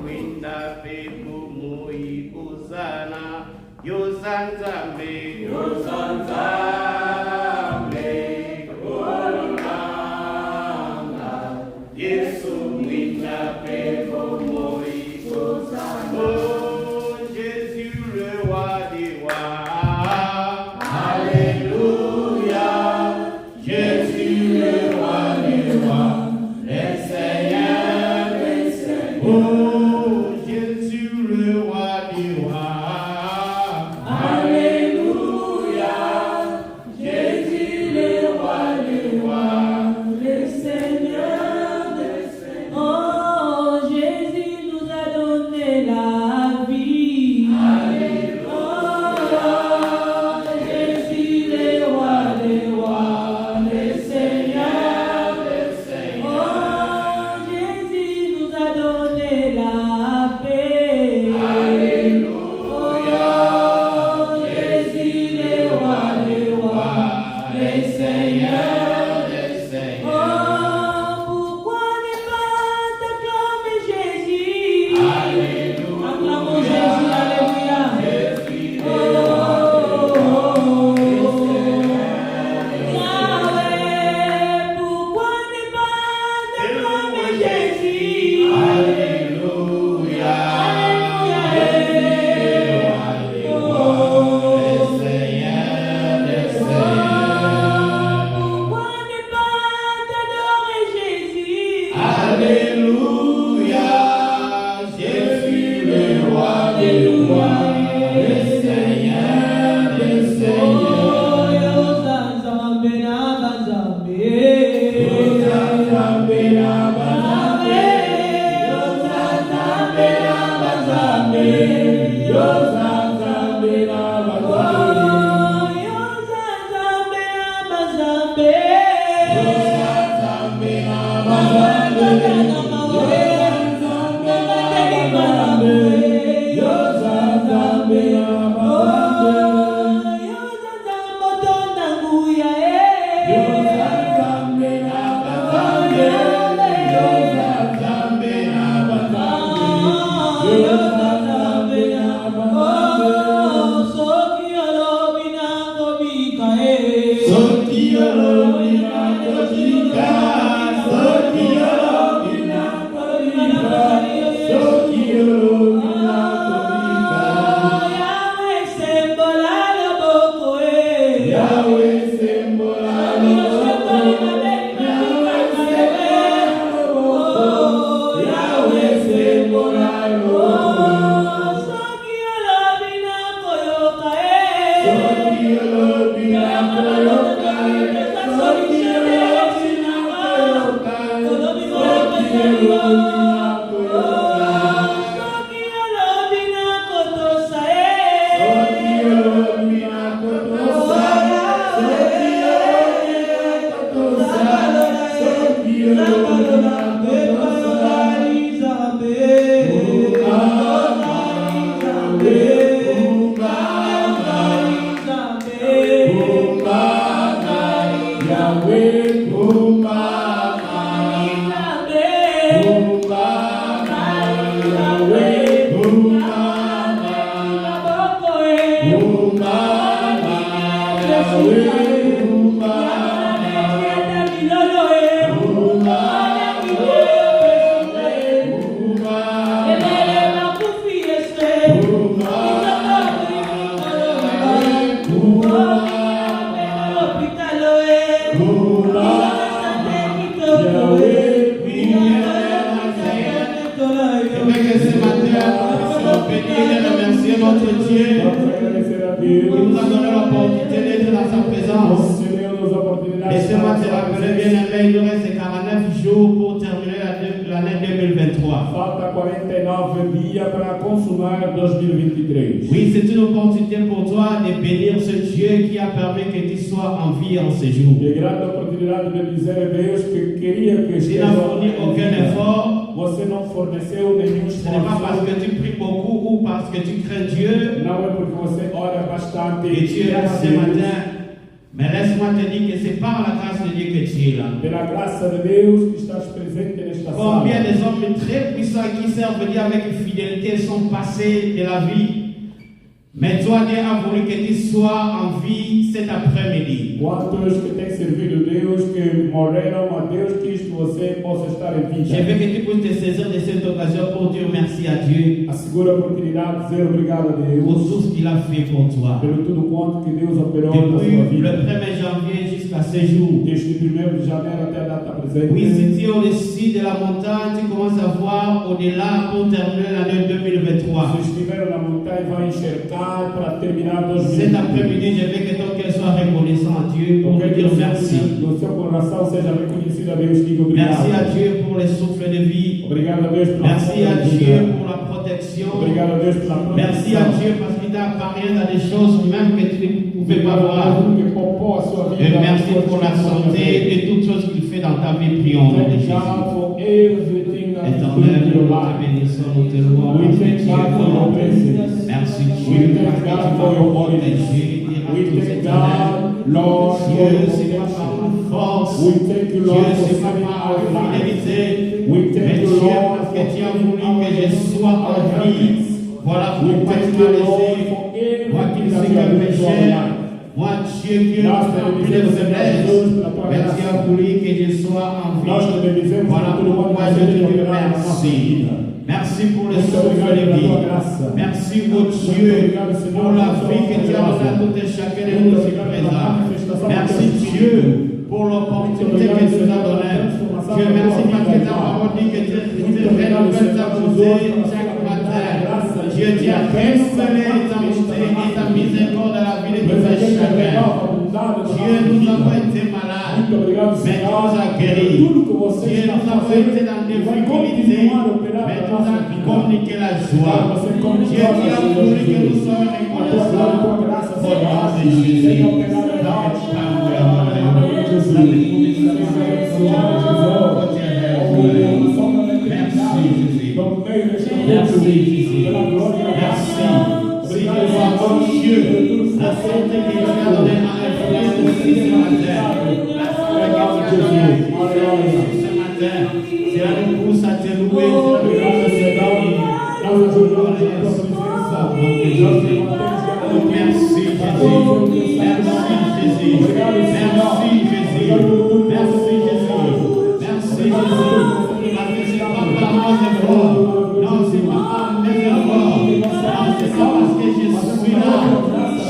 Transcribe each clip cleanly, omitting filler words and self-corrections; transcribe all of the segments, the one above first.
winda pepo moi kusana yosanzambe olunanga Yesu winda pepo moi kusana oh Jésus le roi des rois alléluia Jésus le roi des rois le Seigneur oh Jésus le roi des rois alléluia Jésus le roi des rois le Seigneur des seigneurs oh Jésus nous a donné la vie alléluia Jésus le roi des rois le Seigneur des seigneurs oh Jésus nous a donné la paix alléluia Jésus le roi des rois le Seigneur des seigneurs oh pourquoi ne pas t'acclamer Jésus alléluia acclamons Jésus alléluia Jésus le roi des rois Yahweh pourquoi ne pas t'acclamer Jésus alléluia pourquoi ne pas t'adorer Jésus alléluia Jésus le roi des rois le Seigneur des seigneurs Yozanzambe na bazambe Yozanzambe na bazambe Yozanzambe na bazambe Yozanzambe na bazambe Yozanzambe na bazambe Yozanzambe na bazambe Yozanzambe na Laissez-moi te rappeler, bien-aimé, il nous reste 49 jours pour terminer l'année 2023. Falta 49 dias para consumar 2023. Oui, c'est une opportunité pour toi de bénir ce Dieu qui a permis que tu sois en vie en ce jour. É grande oportunidade de dizer a Deus que queria que Tu n'as fourni aucun effort. Você não forneceu nenhum Ce n'est pas parce que tu pries beaucoup ou parce que tu crains Dieu Não é porque você ora bastante que tu es là ce matin. Mais laisse-moi te dire que c'est par la grâce de Dieu que tu es là. Pela graça de Deus que estás presente nesta sala. Combien des hommes très puissants qui servent Dieu avec fidélité sont passés de la vie. Mais toi, Dieu a voulu que tu sois en vie cet après-midi. Quantos que têm servido Deus, que morreram, a Deus quis que você possa estar em Je vida. veux que tu puisses te saisir de cette occasion pour dire merci à Dieu Assegura a oportunidade de dizer obrigado a pour Deus tout ce qu'il a fait pour toi. pelo tudo quanto que Deus operou na Depuis sua le vida. 1er janvier jusqu'à ce jour. Desde 1º de janeiro até a data presente. Oui, si tu es au-dessus de la montagne, tu commences à voir au-delà pour terminer l'année 2023. Se estiver na montanha, vai enxergar para terminar Cet 2020. après-midi, je veux que ton cœur soit reconnaissant à Dieu pour lui dire merci. No seu coração seja reconhecido a Deus, diga obrigado. Merci à Dieu pour les souffles de vie. Obrigado a Deus pela Merci à força de Dieu vida. pour la protection. Obrigado a Deus pela proteção. Merci à Dieu parce qu'il t'a apparu dans des choses même que tu ne pouvais pas voir. Que poupou a sua vida. Et merci pour la santé et toutes choses qu'il fait dans ta vie. Prions au nom de Jésus. Éternel, nous te bénissons, nous te louons. Merci Dieu parce que tu m'as protégé. Dieu, c'est pas par ma force. Dieu, c'est pas par ma fidélité. Mais Dieu, parce que tu as voulu que je sois en vie. Voilà pourquoi tu m'as laissé. Moi qui ne suis qu'un pécheur. Moi, Dieu, qui est rempli de faiblesse. Mais tu as voulu que je sois en vie. Voilà pourquoi je te dis merci. Merci pour le souffle de vie. Merci, mon Dieu, pour la vie que tu as donnée à tout et chacun de nous ici présents. Merci, Dieu, pour l'opportunité que tu nous as donnée. Dieu, merci parce que ta parole dit que tu renouvelles ta bonté chaque matin. Dieu, tu as révélé ta bonté et ta miséricorde à la vie de tout et chacun. Dieu, nous avons été malades, mais tu nous as guéris. Dieu, nous avons été dans des difficultés, mais tu nous as communiqué la joie. Dieu, tu as voulu que nous soyons reconnaissants pour le nom de Jésus. Merci Jésus. Merci. Si tu vois comme Dieu, la santé que tu as donnée à un frère aussi ce matin, la santé que tu as donnée ce matin, cela nous pousse à te louer, cela nous pousse à te bénir. Merci Jésus. Merci Jésus. Merci Jésus. Merci Jésus. Merci Jésus. Parce que c'est pas par nos efforts. Non, c'est pas par mes efforts. Non, c'est pas parce que je suis là.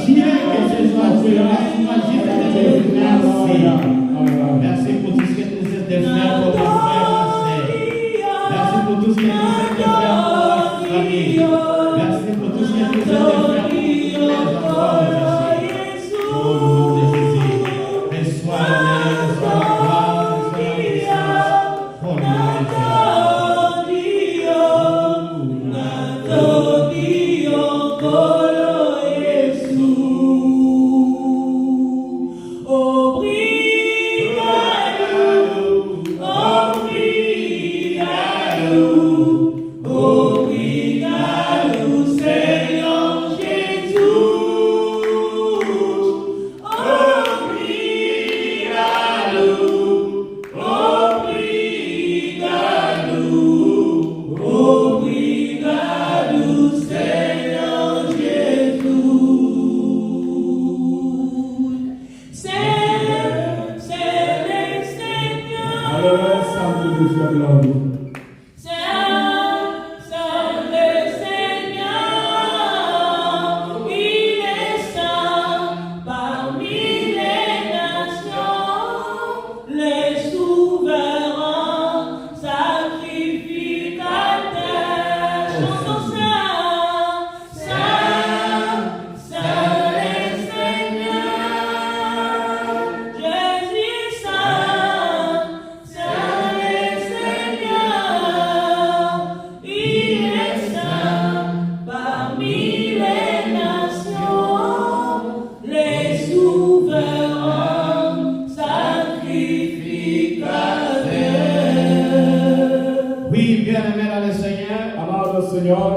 Dieu que je sois Dieu. Laisse-moi juste te dire merci. Merci pour tout ce que tu sais de faire pour mes frères et ma sœur. Merci pour tout ce que tu sais de faire pour ma famille. Merci pour tout ce que tu sais de faire pour les enfants de Jésus. Au nom de Jésus. Reçois l'honneur, reçois la gloire, reçois la puissance. Au nom de Jésus.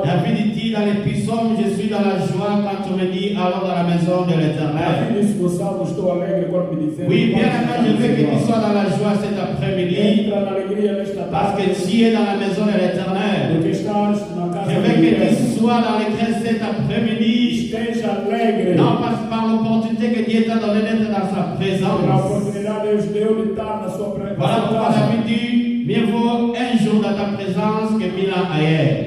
David dit dans les psaumes, je suis dans la joie quand tu me dis allons dans la maison de l'Éternel. Oui, bien aimé, je veux que tu sois dans la joie cet après-midi. Parce que tu es dans la maison de l'Éternel. Je veux que tu sois dans les grâces cet après-midi. Non, parce que par l'opportunité que Dieu t'a donné d'être dans sa présence. Voilà pourquoi David dit, mieux vaut un jour dans ta présence que 1000 ans ailleurs.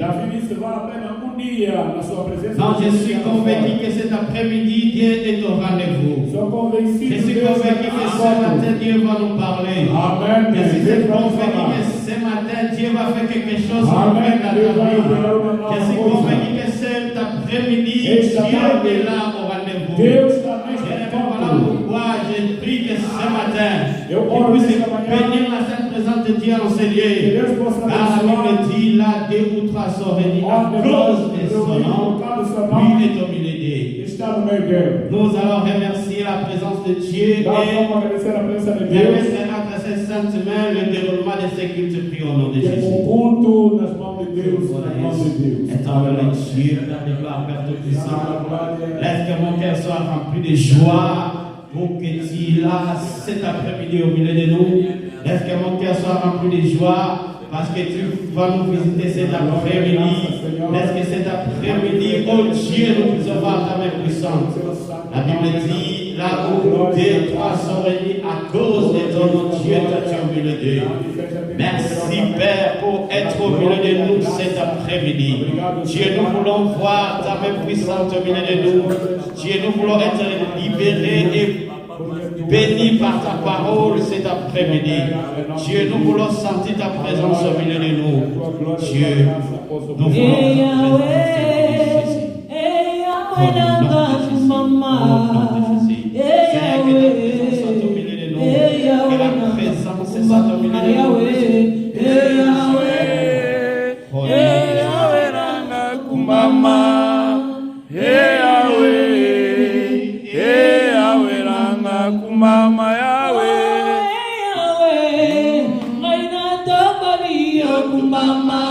Non, je suis convaincu que cet après-midi, Dieu est au rendez-vous. Je suis convaincu que ce matin, Dieu va nous parler. Amen. Je suis convaincu que ce matin, Dieu va faire quelque chose dans ta vie. Je suis convaincu que cet après-midi, Dieu est là au rendez-vous. Voilà pourquoi je prie que ce matin, il puisse bénir la sainte présence de Dieu en ce lieu. Car la Bible dit, là, 2 ou 3 sont réunis à cause de son nom, lui est au milieu d'eux. Nous allons remercier la présence de Dieu et permettre entre ses saintes mains le déroulement de ce cultes pris au nom de Jésus. Éternel Dieu, la gloire Père Tout-Puissant, laisse que mon cœur soit rempli de joie pour que tu là cet après-midi au milieu de nous. Laisse que mon cœur soit rempli de joie parce que tu vas nous visiter cet après-midi. Laisse que cet après-midi, oh Dieu, nous puissions voir ta main puissante. La Bible dit, là où 2 et 3 sont réunis à cause de ton nom, Dieu, toi tu es au milieu d'eux. Merci Père pour être au milieu de nous cet après-midi. Dieu, nous voulons voir ta main puissante au milieu de nous. Dieu, nous voulons être libérés et bénis par ta parole cet après-midi. Dieu, nous voulons sentir ta présence au milieu de nous. Dieu, nous voulons ta présence. Au nom de Jésus. Seigneur, que ta présence soit au milieu de nous. Que la présence soit au milieu de nous. Mama Yahweh, Raina Tabalia Kumama,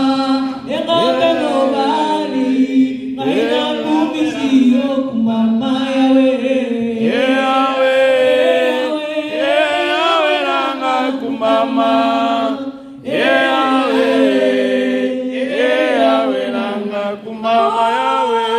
Yagata Nobali, Raina Kubisio Kumama Yahweh, Yahweh, Yahweh Ranga Kumama, Yahweh, Yahweh Ranga Kumama Yahweh.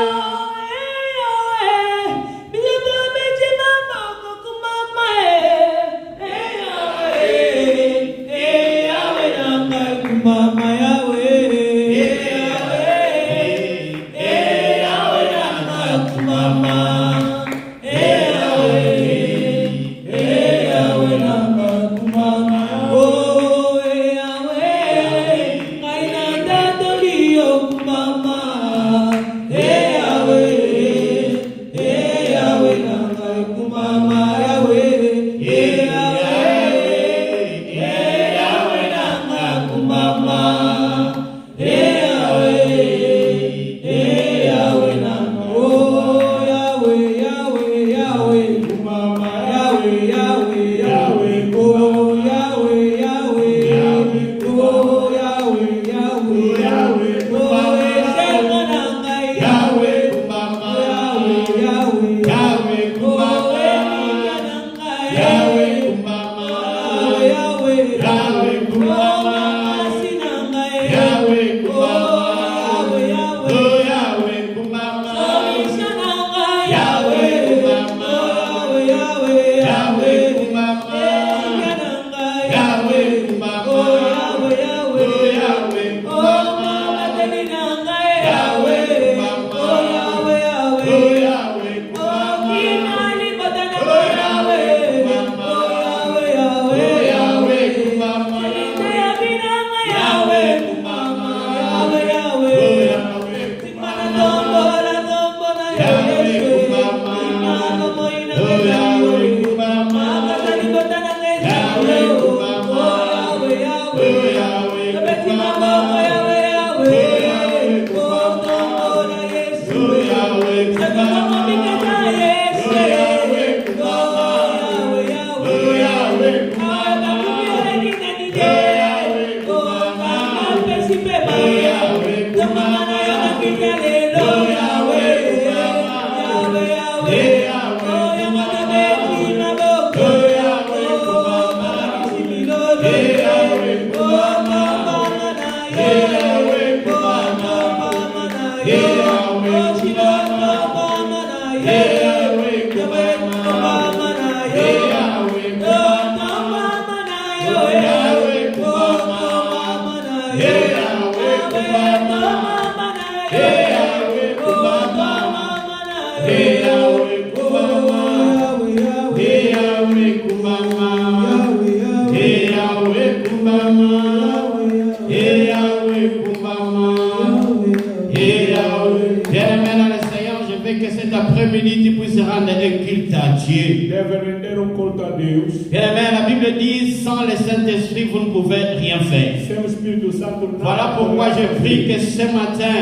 cet après-midi, tu puisses rendre un culte à Dieu. deve render culto a Deus. Bien-aimé, la Bible dit, sans le Saint-Esprit, vous ne pouvez rien faire. Sem o Espírito Santo nada Voilà pourquoi je prie que ce matin,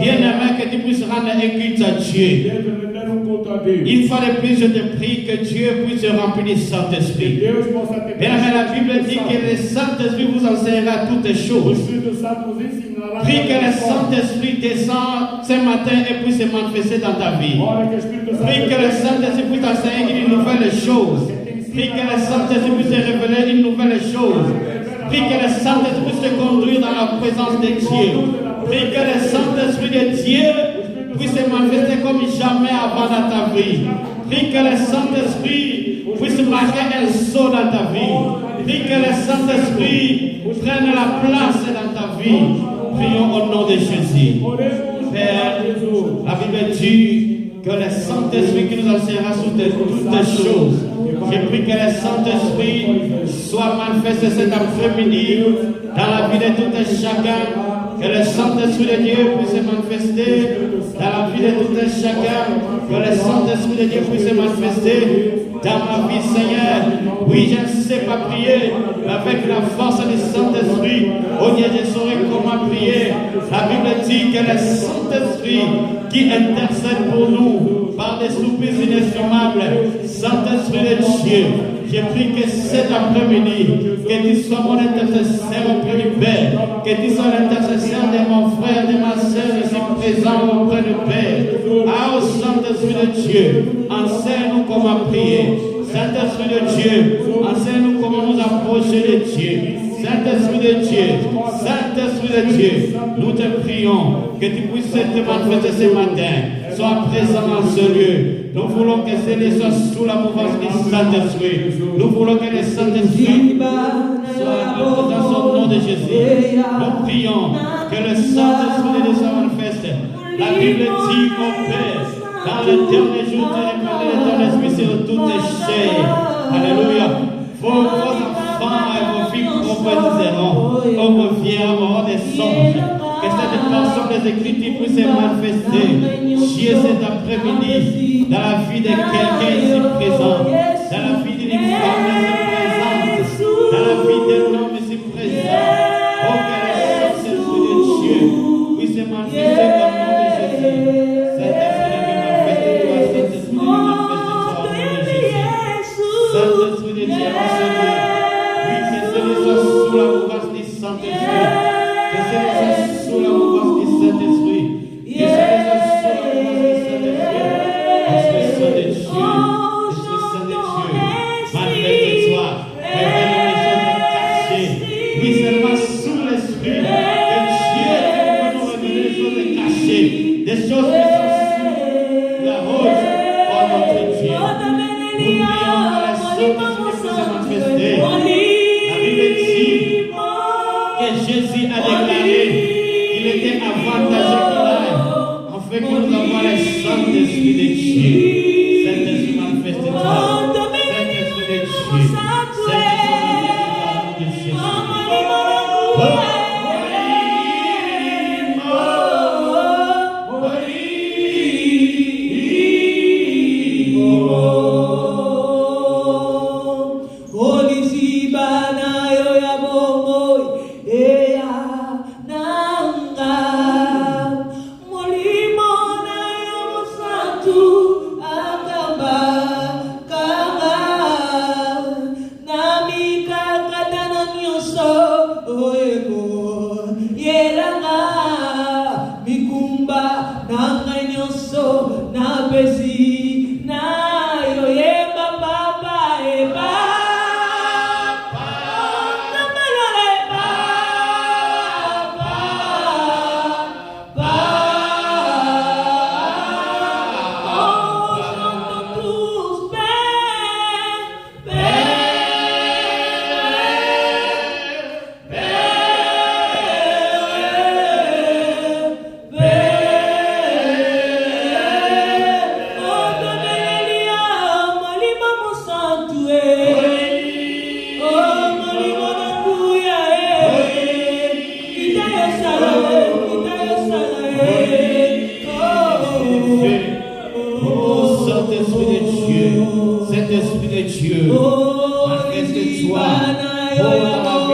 bien-aimé, que tu puisses rendre un culte à Dieu. deve render culto a Deus. Une fois de plus, je te prie que Dieu puisse remplir le Saint-Esprit. Deus possa te Bien-aimé, la Bible dit que le Saint-Esprit vous enseignera toutes O choses. Espírito Santo nos ensinará. Prie que le Saint-Esprit descende ce matin et puisse se manifester dans ta vie. Ora que o Espírito Santo Prie que le Saint-Esprit puisse t'enseigner une nouvelle chose. Prie que le Saint-Esprit puisse te révéler une nouvelle chose. Prie que le Saint-Esprit puisse te conduire dans la présence de Dieu. Prie que le Saint-Esprit de Dieu puisse se manifester comme jamais avant dans ta vie. Prie que le Saint-Esprit puisse marquer un saut dans ta vie. Prie que le Saint-Esprit prenne la place dans ta vie. Prions au nom de Jésus. Père, la Bible dit que le Saint-Esprit qui nous enseignera sur toutes les choses. Je prie que le Saint-Esprit soit manifesté cet après-midi dans la vie de tout un chacun. Que le Saint-Esprit de Dieu puisse se manifester dans la vie de tout un chacun. Que le Saint-Esprit de Dieu puisse se manifester dans ma vie, Seigneur. Oui, je ne sais pas prier, mais avec la force du Saint-Esprit, oh Dieu, je saurai comment prier. La Bible dit que le Saint-Esprit qui intercède pour nous par des soupirs inestimables, Saint-Esprit de Dieu, je prie que cet après-midi, que tu sois mon intercesseur auprès du Père, que tu sois l'intercesseur de mon frère, de ma soeur, ici présent auprès du Père. Ah, oh Saint-Esprit de Dieu, enseigne-nous comment prier. Saint-Esprit de Dieu, enseigne-nous comment nous approcher de Dieu. Saint-Esprit de Dieu, Saint-Esprit de Dieu, nous te prions que tu puisses te manifester ce matin. Sois présent dans ce lieu. Nous voulons que ce lieu soit sous la mouvance du Saint-Esprit. Nous voulons que le Saint-Esprit soit dans son nom de Jésus. Nous prions que le Saint-Esprit de Dieu soit manifeste. La Bible dit, mon Père, dans le dernier jour, tu répandras de ton esprit sur toutes les chair. Alléluia. Vos enfants et vos filles prophétiseront. Ô vos vieillards auront des songes. Que cette portion des Écritures puisse se manifester. Dieu, cet après-midi, dans la vie de quelqu'un ici présent, dans la vie d'une femme ici présente, dans la vie d'un homme ici présent. Oh, que le Saint-Esprit de Dieu puisse se manifester dans le nom de Jésus. Saint-Esprit qui manifeste-toi, Saint-Esprit qui manifeste-toi au nom de Jésus. Saint-Esprit de Dieu, enseigne. Oui, que celui soit sous la mouvance du Saint-Esprit. Que celui soit sous la mouvance du Saint-Esprit. Que celui soit sous la mouvance du Saint-Esprit. Esprit Saint de Dieu, Esprit Saint de Dieu, manifeste-toi. Révèle les choses cachées. Oui, seulement sous l'Esprit que Dieu peut nous révéler les choses cachées. Des choses qui sont sous la roche. Oh notre Dieu. Nous prions pour la Saint-Esprit pour se manifester. La Bible dit que Jésus a déclaré qu'il était avantageux qu'il aille, afin que nous avons le Saint-Esprit de Dieu. Saint-Esprit manifeste-toi. Saint-Esprit de Dieu. Saint-Esprit manifeste-toi de Jésus. Oh,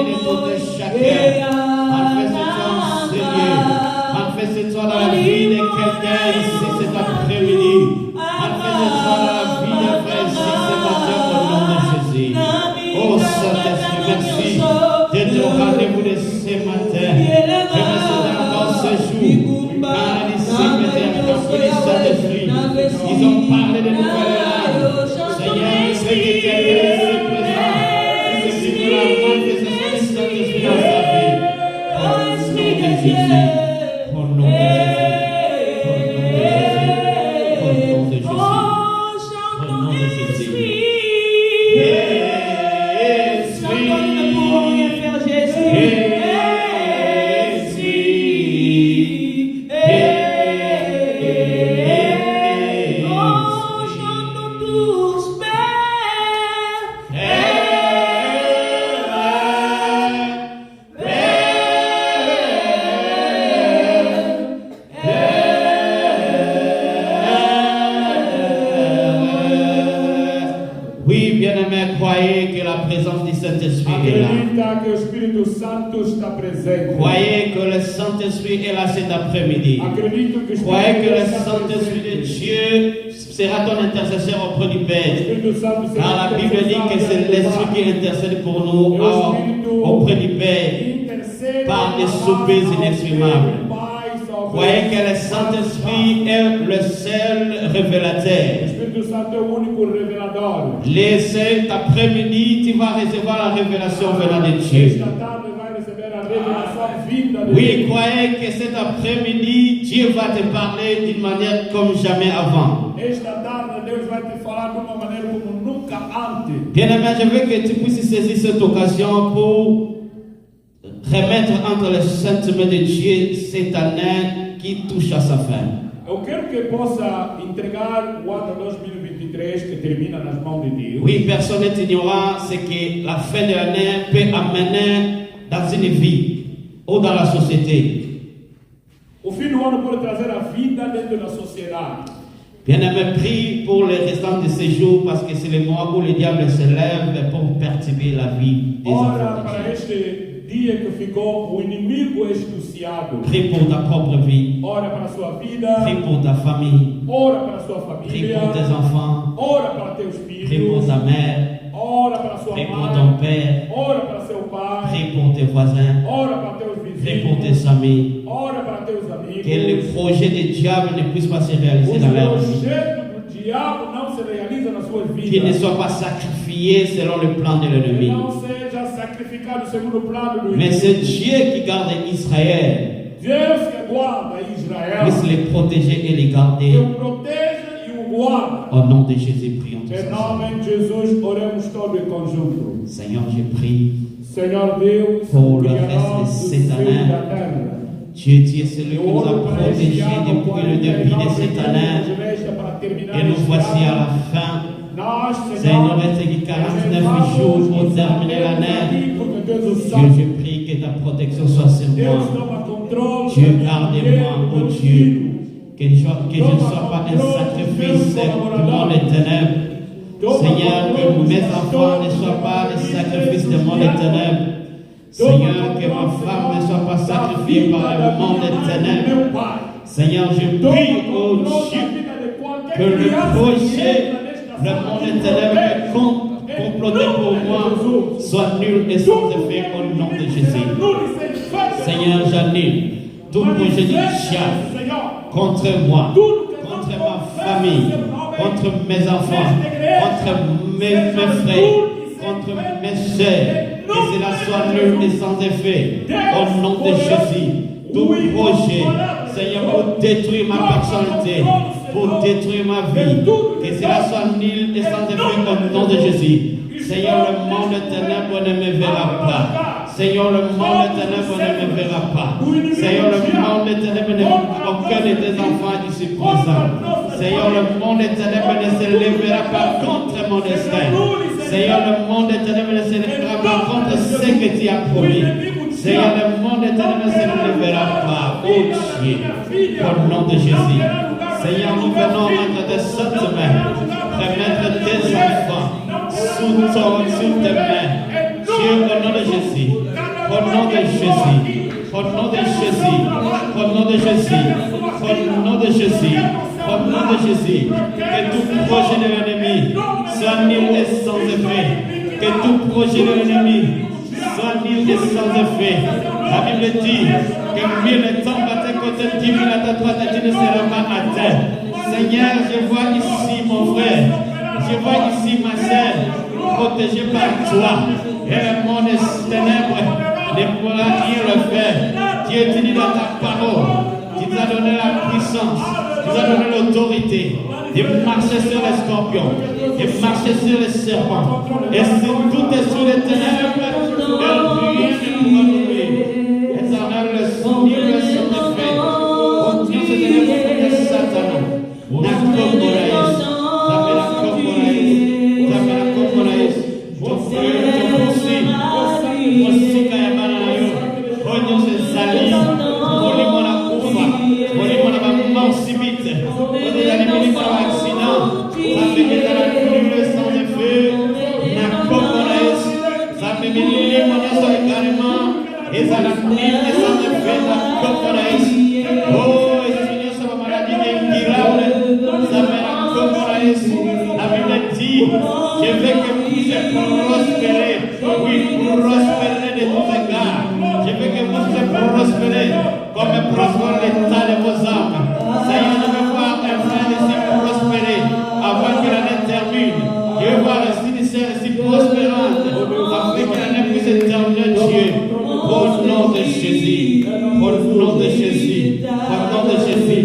vie de tout un chacun. Manifeste-toi, Seigneur. Manifeste-toi dans la vie de quelqu'un ici cet après-midi. Manifeste-toi dans la vie de frère ici ce matin au nom de Jésus. Oh Saint-Esprit, merci de te rendez-vous de ce matin. Je me souviens encore ce jour. Quand les secrétaires remplis du Saint-Esprit, ils ont parlé de nouvelles langues. Seigneur, je sais que tu es ici présent. Je sais que la manifestation du Saint-Esprit dans sa vie. Au nom de Jésus. Au nom de Jésus. Au nom de Jésus. Au nom de Jésus. Croyez que la présence du Saint-Esprit est là. Acredita que o Espírito Santo está presente. Croyez que le Saint-Esprit est là cet après-midi. Acredito que o Croyez que le Espírito Santo Saint-Esprit de Dieu sera ton intercesseur auprès du Père. Car la Bible dit que c'est l'Esprit qui intercède pour nous auprès du Père par des soupers inexprimables. Croyez que le Saint-Esprit est le seul révélateur. Cet après-midi, tu vas recevoir la révélation venant de Dieu. Oui, croyez que cet après-midi, Dieu va te parler d'une manière comme jamais avant. Bien-aimé, je veux que tu puisses saisir cette occasion pour remettre entre les sentiments de Dieu cette année qui touche à sa fin. Eu quero que possa entregar o ano 2023 que termina nas mãos de Deus. Oui, personne n'est ignorant, c'est que la fin de l'année peut amener dans une vie ou dans la société. O fim do ano pode trazer a vida dentro da sociedade. Bien-aimé, prie pour le restant de ces jours parce que c'est le mois où le diable se lève pour perturber la vie des enfants para de Dieu. este dia que ficou o inimigo estuciado. Prie pour ta propre vie. Ora para a sua vida. Prie pour ta famille. Ora para a sua Prie família. pour tes enfants. Ora para teus Prie filhos. pour ta mère. Ora para sua Prie pour mãe. ton père. Ora para seu pai. Prie pour tes voisins. Ora para teus Prie pour vizinhos. tes amis. Ora para teus amigos. Que le projet du diable ne puisse pas se réaliser dans leur vie. O projeto do diabo não se realiza nas suas Qu'il ne vidas. soit pas sacrifié selon le plan de l'ennemi. Não seja sacrificado segundo o plano do Mais inimigo. c'est Dieu qui garde Israël. Deus que guarda Israel. Puisse les protéger et les garder. Que o protege e o guarda. Au nom de Jésus, prions tous Em ensemble. nome de Jesus, oremos todos em conjunto. Seigneur, je prie. Senhor Deus, Pour le guia reste nós de do cette céu année. e da terra. Dieu, tu es celui qui nous a protégés depuis le début de cette année. Et nous voici à la fin. Seigneur, il reste 49 jours pour terminer l'année. Dieu, je prie que ta protection soit sur moi. Dieu, garde-moi, oh Dieu. Que je ne sois pas un sacrifice du monde des ténèbres. Seigneur, que mes enfants ne soient pas des sacrifices du monde des ténèbres. Seigneur, que ma femme ne soit pas sacrifiée par le monde des ténèbres. Seigneur, je prie, oh Dieu, que le projet, le monde des ténèbres comploté pour moi soit nul et sans effet au nom de Jésus. Seigneur, j'annule tout projet du diable contre moi, contre ma famille, contre mes enfants, contre mes frères, contre mes soeurs. Que cela soit nul et sans effet. Au nom de Jésus. Tout projet, Seigneur, pour détruire ma personnalité, pour détruire ma vie. Que cela soit nul et sans effet au nom de Jésus. Seigneur, le monde de ténèbres ne me verra pas. Seigneur, le monde de ténèbres ne me verra pas. Seigneur, le monde de ténèbres ne verra pas. Aucun de tes enfants ici présent. Seigneur, le monde de ténèbres ne se lèvera pas contre mon destin. Seigneur, le monde des ténèbres ne se lèvera pas contre ce que tu as promis. Seigneur, le monde des ténèbres ne se lèvera pas. Oh Dieu, au nom de Jésus. Seigneur, nous venons entre tes saintes mains, remettre tes enfants sous tes mains. Dieu, au nom de Jésus, Au nom de Jésus. Au nom de Jésus. Au nom de Jésus. Au nom de Jésus. Au nom de Jésus. Que tout projet de l'ennemi soit nul et sans effet. Que tout projet de l'ennemi soit nul et sans effet. La Bible dit que 1000 tombent à tes côtés, 10 000 à ta droite et tu ne seras pas atteint. Seigneur, je vois ici mon frère, je vois ici ma sœur, protégée par toi. Et le monde des ténèbres ne pourra rien le faire. Dieu te dit dans ta parole, tu t'as donné la puissance, tu t'as donné l'autorité de marcher sur les scorpions, de marcher sur les serpents. Et si tout est sur les ténèbres, rien ne pourra nous nuire. Éternel, le son de fait. Continue ce ténèbre de Satan. Nakomoraïs. Zabela Komoraïs. Zabela Komoraïs. Musika ya banayo. Onyo se zali. Olimona kufa. Olimona ba mort subite. Ode ya limoni par accident. Ça fait que dans la pluie sans effet. Nakomoraïs. Ça fait que limona so également. Et ça la pluie sans effet. Nakomoraïs. Oh, Seigneur, ça va maladie incurable. Ça fait Nakomoraïs. La Bible dit, je veux que vous prospérez. Oui, prospérez de tous égards. Je veux que vous prospérez comme prospère l'état de vos âmes. Seigneur, je veux voir un frère ici prospérer avant que l'année termine. Je veux voir ici des sœurs ici prospérantes afin que l'année puisse terminer, Dieu. Au nom de Jésus. Au nom de Jésus. Au nom de Jésus.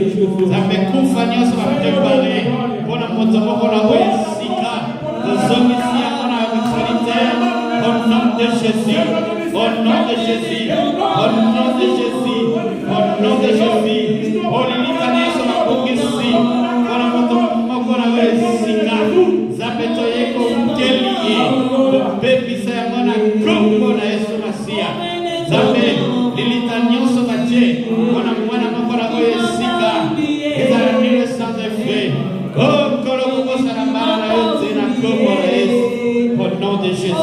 Ça fait confiance à préparer pour la moto, pour la Wesika. Nous sommes ici à mon actualité. Au nom de Jésus. Au nom de Jésus. Au nom de Jésus. Au nom de Jésus. Au limitané sur la Bogisi. Pour la moto, pour la Wesika. Zapetoye comme Kélié. Le bébé, c'est à mon actualité. Pour la Essomacia. Zapé, l'ilitanien sur la Dieu. Pour la moine, pour la Wesika. Et ça a mis le sang de feu. Oh, Kolobo Sarabana, au nom de Jésus.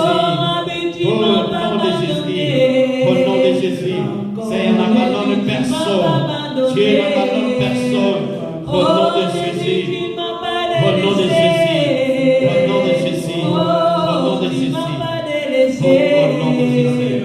Au nom de Jésus. Au nom de Jésus. Seigneur, n'abandonne personne. Dieu n'abandonne personne. Au nom de Jésus. Au nom de Jésus. Au nom de Jésus. Au nom de Jésus. Au nom de Jésus.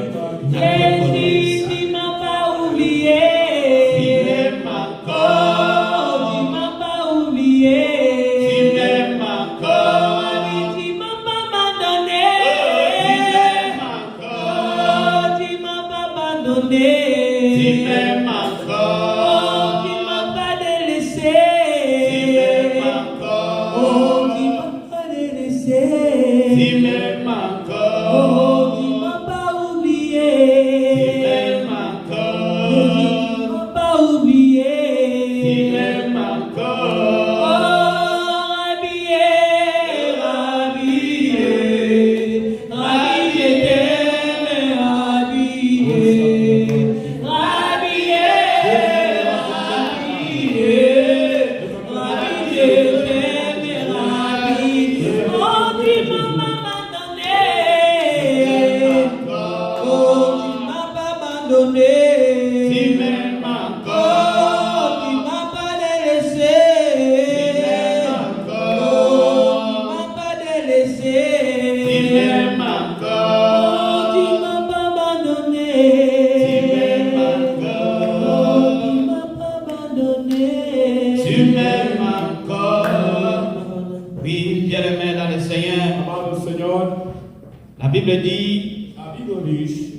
La Bible dit,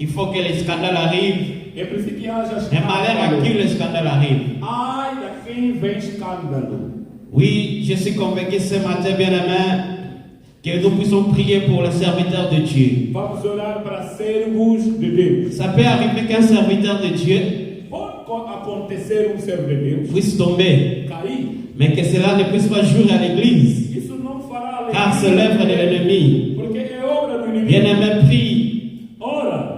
il faut que les scandales arrivent. Mais malheur à qui le scandale arrive. Oui, je suis convaincu ce matin, bien-aimé, que nous puissions prier pour les serviteurs de Dieu. Ça peut arriver qu'un serviteur de Dieu puisse tomber, mais que cela ne puisse pas jouer à l'église, car c'est l'œuvre de l'ennemi. Bien-aimé, prie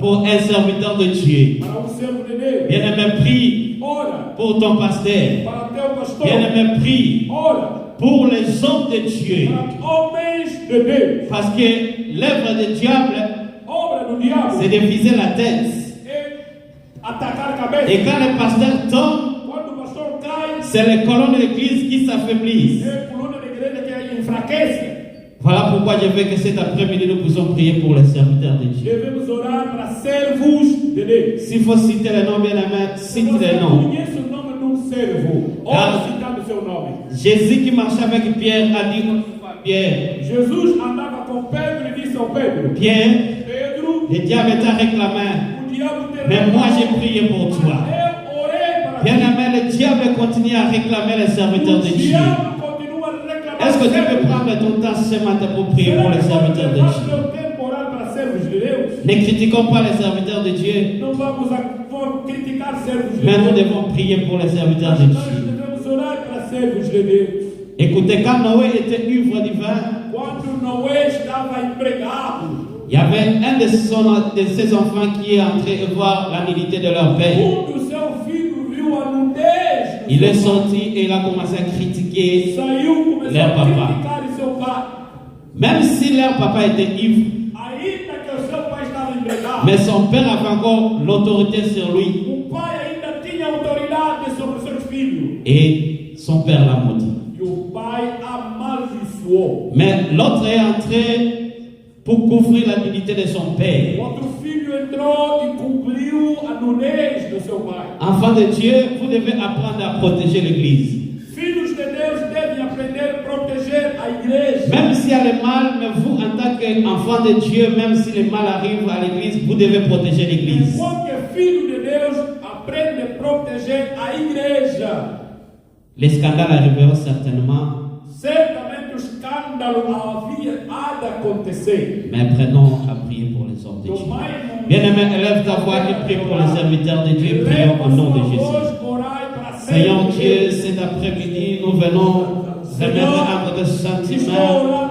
pour un serviteur de Dieu. Bien-aimé, prie pour ton pasteur. Bien-aimé, prie pour les hommes de Dieu. Parce que l'œuvre du diable, c'est de viser la tête. atacar a cabeça. Et quand le pasteur tombe, Quando o pastor cai, c'est les colonnes de l'église qui s'affaiblissent. é a coluna da igreja que enfraquece. Voilà pourquoi je veux que cet après-midi nous puissions prier pour les serviteurs de Dieu. Devemos orar para servos de Deus. S'il faut citer les noms, bien aimé, cite les noms. Conhece o nome de um servo. Ora citando o seu nome. Jésus qui marchait avec Pierre a dit à Pierre, Jesus andava com Pedro e disse ao Pedro: Pierre, Pedro, le diable t'a réclamé, o diabo te mais moi j'ai prié pour toi. Eu orei para Bien ti. aimé, le diable continue à réclamer les serviteurs de O Dieu. diabo continua a reclamar. Est-ce que tu peux prendre ton temps ce matin pour prier pour les serviteurs de Dieu? Meu tempo orar para servos de Deus. Ne critiquons pas les serviteurs de Dieu, Não vamos criticar servos de mais nous Deus. devons prier pour les serviteurs de Nós Dieu. devemos orar para servos de Deus. Écoutez, quand Noé était ivre du vin, Quando Noé estava empregado, il y avait un de ses enfants qui est entré voir la nudité de leur père. do seu filho viu a nudez. Il est sorti et il a commencé à critiquer. Saiu, começou Leur a papa. criticar o seu pai. Même si leur papa était ivre, Ainda que o seu pai estava empregado, mais son père avait encore l'autorité sur lui. o pai ainda tinha autoridade sobre seus filhos. Et son père l'a maudit. E o pai amaldiçoou. Mais l'autre est entré pour couvrir la nudité de son père. O outro filho entrou e cobriu a nudez do seu pai. Enfants de Dieu, vous devez apprendre à protéger l'église. Filhos de Deus devem aprender a proteger a igreja. Même s'il y a le mal, mais vous, en tant qu'enfant de Dieu, même si le mal arrive à l'église, vous devez protéger l'église. Enquanto é filho de Deus, aprende a proteger a igreja. Les scandales arriveront certainement, Certamente o escândalo há de acontecer. mais apprenons à prier pour les hommes de Dieu. Bien-aimé, élève ta voix et prie pour les serviteurs de Dieu. Prions au nom de Jésus. Seigneur Dieu, cet après-midi, nous venons remettre à votre sentiment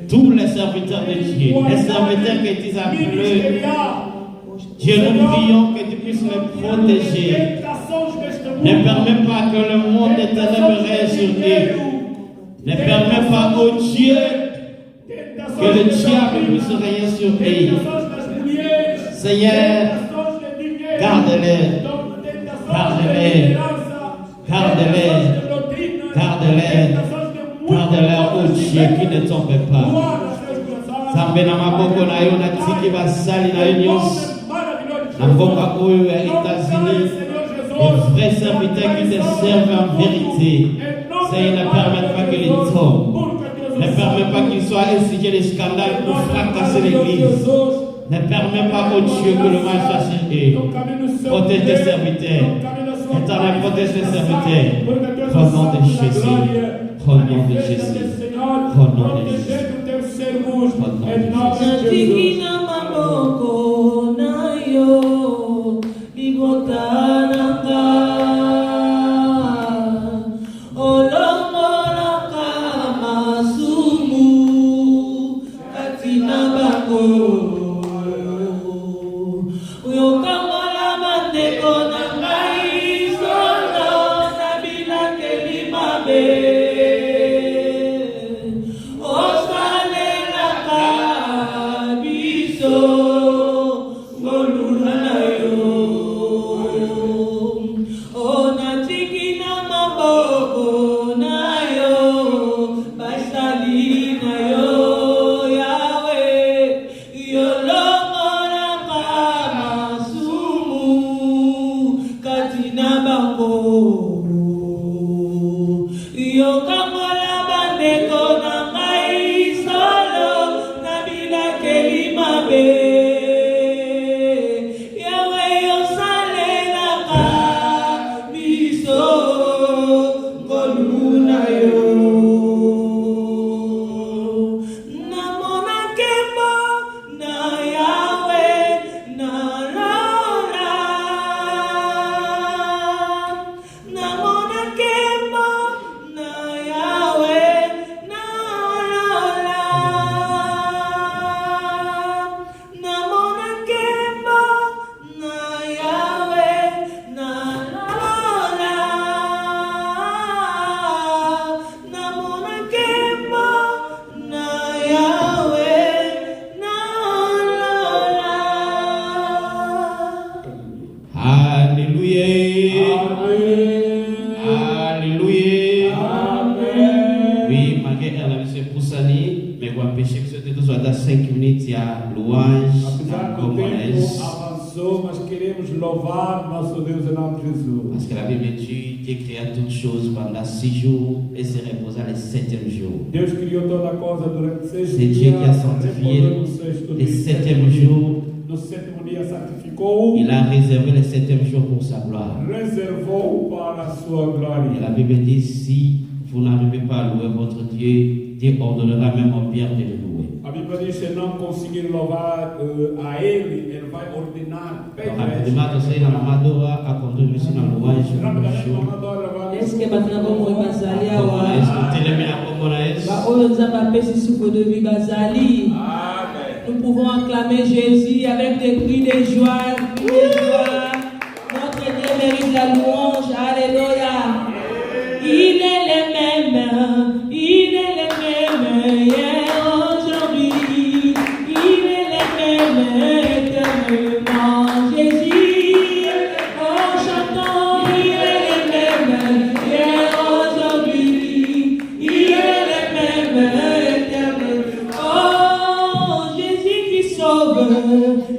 tous les serviteurs de Dieu, les serviteurs que tu as appelés. Dieu, nous prions que tu puisses les protéger. Ne permets pas que le monde des ténèbres règne sur eux. Ne permets pas, oh Dieu, que le diable puisse régner sur eux. Seigneur, garde-les, garde-les, garde-les, garde-les, garde-les, oh Dieu, qui ne tombe pas. Zambe na maboko na yo na tiki basali na yo nyonso. Na mboka oyo ya États-Unis, les vrais serviteurs qui te servent en vérité. Seigneur, ne permette pas qu'ils tombent. Ne permets pas qu'ils soient instigués des scandales pour fracasser l'église. Ne permets pas, oh Dieu, que le mal soit sur eux. Protège tes serviteurs. Éternel, protège tes serviteurs. Au nom de Jésus. Au nom de Jésus. Au nom de Jésus. Natikina maboko na yo libotananga olongolaka masumu katina bango oyokangola bandeko na ngai solo na bilakeli mabe Masu Alléluia. Alléluia. Oui, malgré la M. Poussani, mais on va pêcher que c'était toujours à 5 minutes, il y a louange, Apesar que o tempo avançou, mas queremos louvar nosso Deus em nome de Jesus. Parce que la Bible dit qu'il créa toutes choses pendant 6 jours et se reposa le 7e jour. Deus criou toda a coisa durante 6 C'est Dieu qui a sanctifié le 7e jour. No sétimo dia santificou. Il a réservé le 7e jour pour sa gloire. Reservou para a sua Et glória. la Bible dit, si vous n'arrivez pas à louer votre Dieu, Dieu ordonnera même aux pierres de le louer. A Bíblia diz que se não conseguir louvar a Ele, Ele vai ordenar Donc, rapidement, você na Amadora a contribuição na louange. Est-ce que maintenant on va bazali awa? Est-ce que tu l'aimes à Comonaes? Ba oyo nzamba pesi souffle de vie bazali. Nous pouvons acclamer Jésus avec des cris de joie, Notre Dieu mérite la louange. Alléluia. Il est le même, hier, aujourd'hui. Il est le même, éternellement. Jésus, en chantant, il est le même, hier, aujourd'hui. Il est le même, éternellement. Oh, Jésus qui sauve,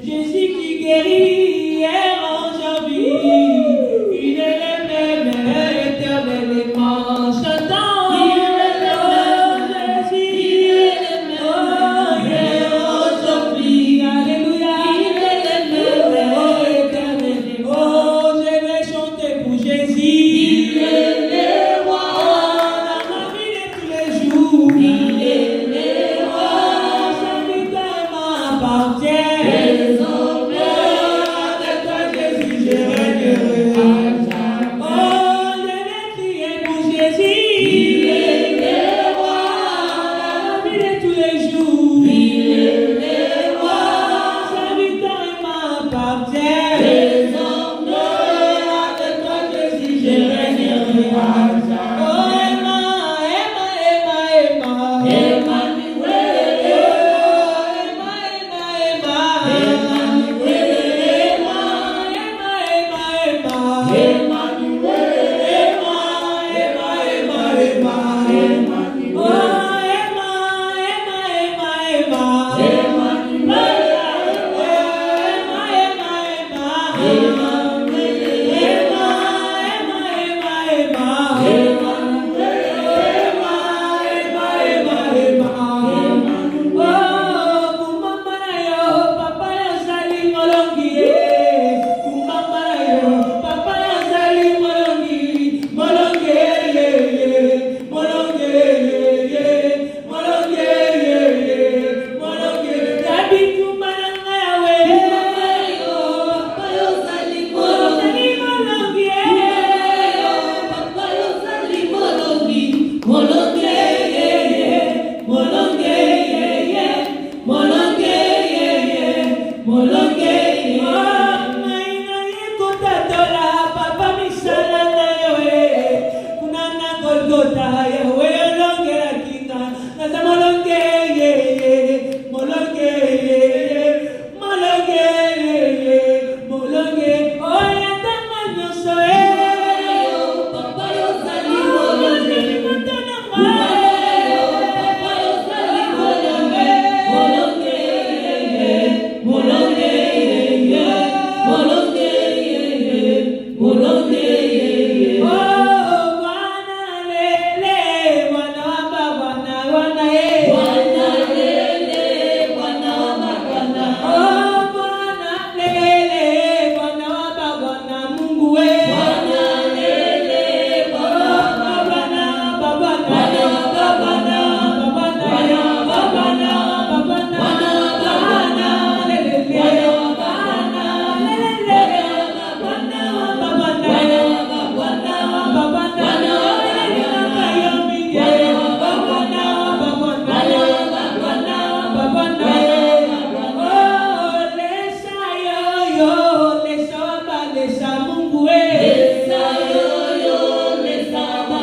Jésus qui guérit, hier, aujourd'hui. Il est le même, éternellement. Chantant, il est le même, Jésus, il est le même, hier, aujourd'hui. Alléluia, il est le même, éternellement. Oh, je vais chanter pour Jésus. Il est le roi, dans ma vie de tous les jours. Il est le roi, sa victoire m'appartient. Avec toi, Jésus, je régnerai. Oh, je vais crier pour Jésus. Il est le roi, dans la vie de tous les jours. Il est le roi, sa victoire m'appartient. Avec toi, Jésus, je régnerai. Oh, Emma, Emmanuel.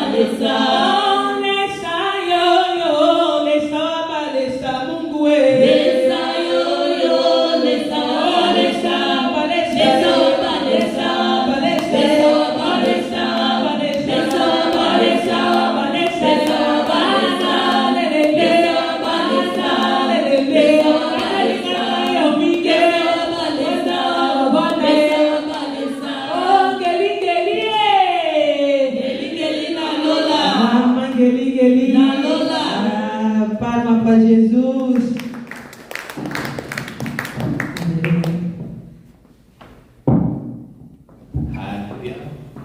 Lesa, Jesus. Alléluia.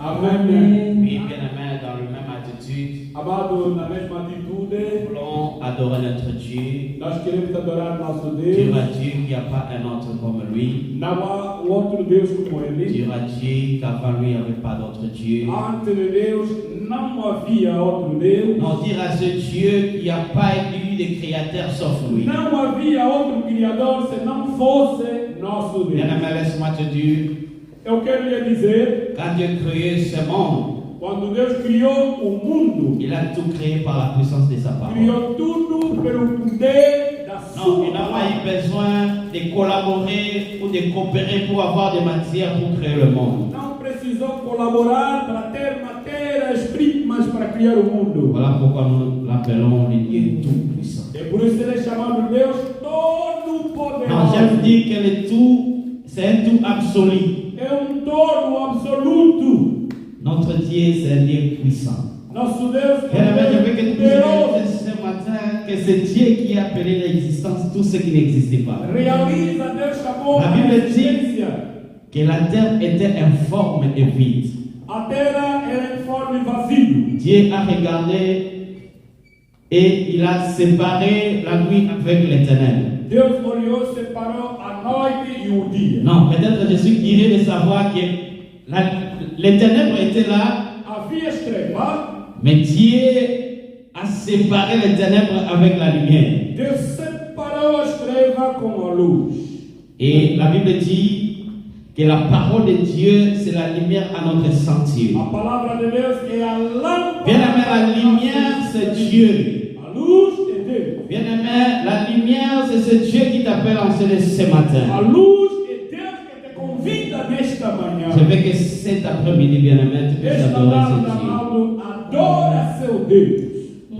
Amen. Oui, bien-aimés, dans la même attitude, Amado, na mesma atitude, nous voulons adorer notre Dieu. nós queremos adorar nosso Dire Deus. à Dieu qu'il n'y a pas un autre comme lui. Não há outro Deus como Ele. Dire à Dieu qu'avant lui, il n'y avait pas d'autre Dieu. Antes de Deus não havia outro Deus. Non, dire à ce Dieu qu'il n'y a pas eu de créateur sauf lui. Não havia outro Criador se não fosse nosso Deus. Bien-aimé, laisse-moi te dire, Eu quero lhe dizer, quand Dieu a créé ce monde, quando Deus criou o mundo, il a tout créé par la puissance de sa parole. criou tudo pelo poder da Non, il sua n'a pas palavra. eu besoin de collaborer ou de coopérer pour avoir des matières pour créer le monde. Não precisou colaborar para ter matérias primas para criar o mundo. Voilà pourquoi nous l'appelons le Dieu tout-puissant. É por isso que ele é chamado Deus Non, Todo-Poderoso. j'aime dire que le tout, c'est un tout absolu. É todo absoluto. Notre Dieu, c'est un Dieu puissant. Nosso Deus Bien-aimé, je veux que é tu puisses poderoso. réaliser ce matin que c'est Dieu qui a appelé l'existence tout ce qui n'existait pas. Realiza, Deus chamou A a Bíblia diz existência. que la terre était informe et vide. A terra era informe e vazio. Dieu a regardé et il a séparé la nuit avec l'éternel. Deus olhou, separou a noite e o dia. Non, peut-être je suis curieux de savoir que les ténèbres étaient là, Havia trevas, mais Dieu a séparé les ténèbres avec la lumière. Deus separou as trevas com a luz. Et la Bible dit que la parole de Dieu, c'est la lumière à notre sentier. A palavra de Deus é a lâmpada. Bien-aimé, la lumière, c'est Dieu. A luz é Deus. Bien-aimé, la lumière, c'est ce Dieu qui t'appelle en ce A matin. luz é Deus que te convida nesta manhã. Je veux que cet après-midi, bien-aimé, tu puisses Esta adorer tarde, ce Dieu. amado, adora seu Deus.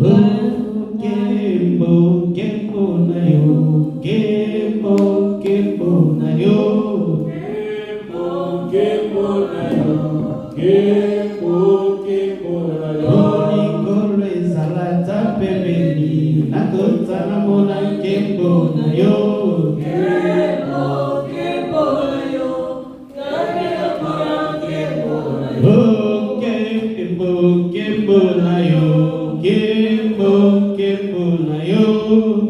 Oh, Kembo, Kembo na yo, Kembo, Kembo na yo. Olikolo ezalata pembeni, nakota na mona Kembo na yo. Oh, Kembo, Kembo na yo, Kembo, Kembo na yo.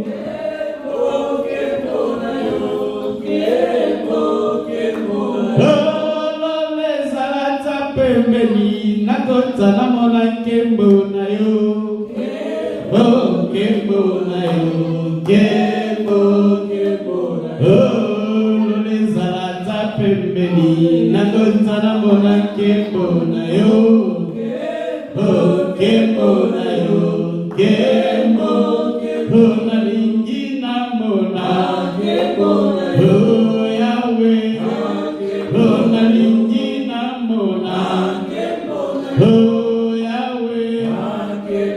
Pembeni nakota na mona Kembo na yo. Oh, Kembo na yo, Kembo, Kembo na yo. Oh, lezalata pembeni nakota na mona Kembo na yo. Oh, Kembo na yo, Kembo, Kembo na lingi na mona Kembo na yo. Oh, Yahweh, oh, na lingi na mona. Oh Yahweh,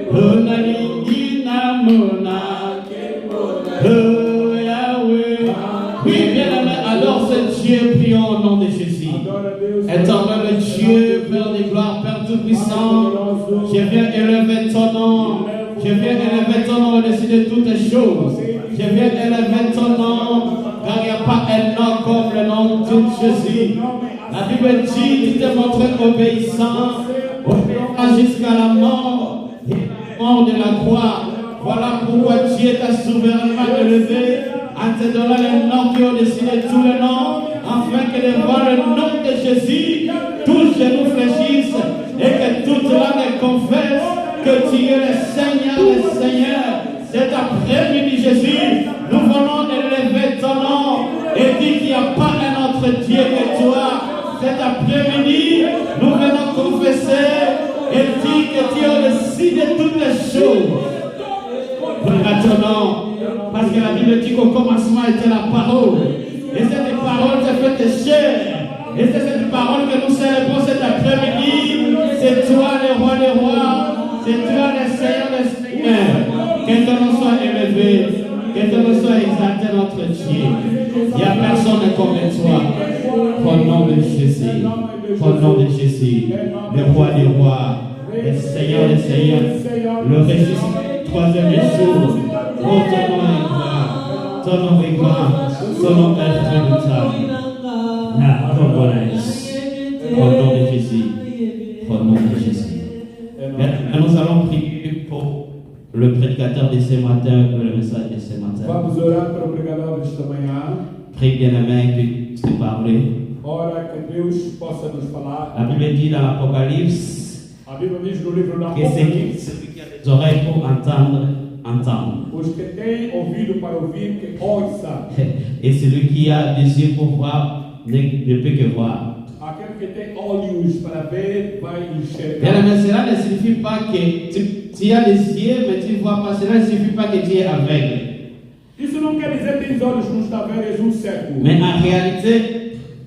oh nalingi na mona, oh Yahweh. Oui, bien-aimé, alors ce Dieu, prions au nom de Jésus. Adora Deus. Éternel Dieu, Père de gloire, Père tout-puissant, je viens élever ton nom. Je viens élever ton nom au-dessus de toutes les choses. Je viens élever ton nom, car il n'y a pas un nom comme le nom de Jésus. La Bible dit, tu t'es montré obéissant, obéissant jusqu'à la mort, et la mort de la croix. Voilà pourquoi Dieu t'a souverainement élevé, en te donnant le nom qui est au-dessus de tous les noms, afin que devant le nom de Jésus, tous genoux fléchissent et que toute langue confesse que tu es le Seigneur, le Seigneur. Cet après-midi, Jésus, nous venons élever ton nom et dire qu'il n'y a pas un autre Dieu que toi. Cet après-midi, nous venons confesser et dire que tu es au-dessus de toutes les choses. Voilà ton nom. Parce que la Bible dit qu'au commencement était la parole. Et cette parole s'est faite chair. Et c'est cette parole que nous célébrons cet après-midi. C'est toi le roi des rois. C'est toi le Seigneur des seigneurs. Que ton nom soit élevé. Que ton nom soit exalté, notre Dieu. Il n'y a personne comme toi. Au nom de Jésus. Au nom de Jésus. Le roi des rois. Le Seigneur des seigneurs. Le ressuscité troisième jour. Oh, ton nom est grand. Ton nom est grand. Ton nom est redoutable. Au nom de Jésus. Au nom de Jésus. Et nous allons prier pour le prédicateur de ce matin, pour le message de ce matin. Vamos orar para o pregador desta manhã. Prie bien-aimé que tu te parles. Ora, que Deus possa nos falar. La Bible dit dans l'Apocalypse A Bíblia diz no livro do que Apocalipse: celui qui a des oreilles pour entendre, entendre. os que têm ouvido para ouvir, que ouçam. Et celui qui a des yeux pour voir ne peut que voir. Aquele que tem olhos para ver, vai enxergar. Bien-aimé, cela ne signifie pas que tu as les yeux, mais tu ne vois pas. Cela ne signifie pas que tu es aveugle. Isso não quer dizer que tens olhos não está vendo, és cego. Mais en réalité,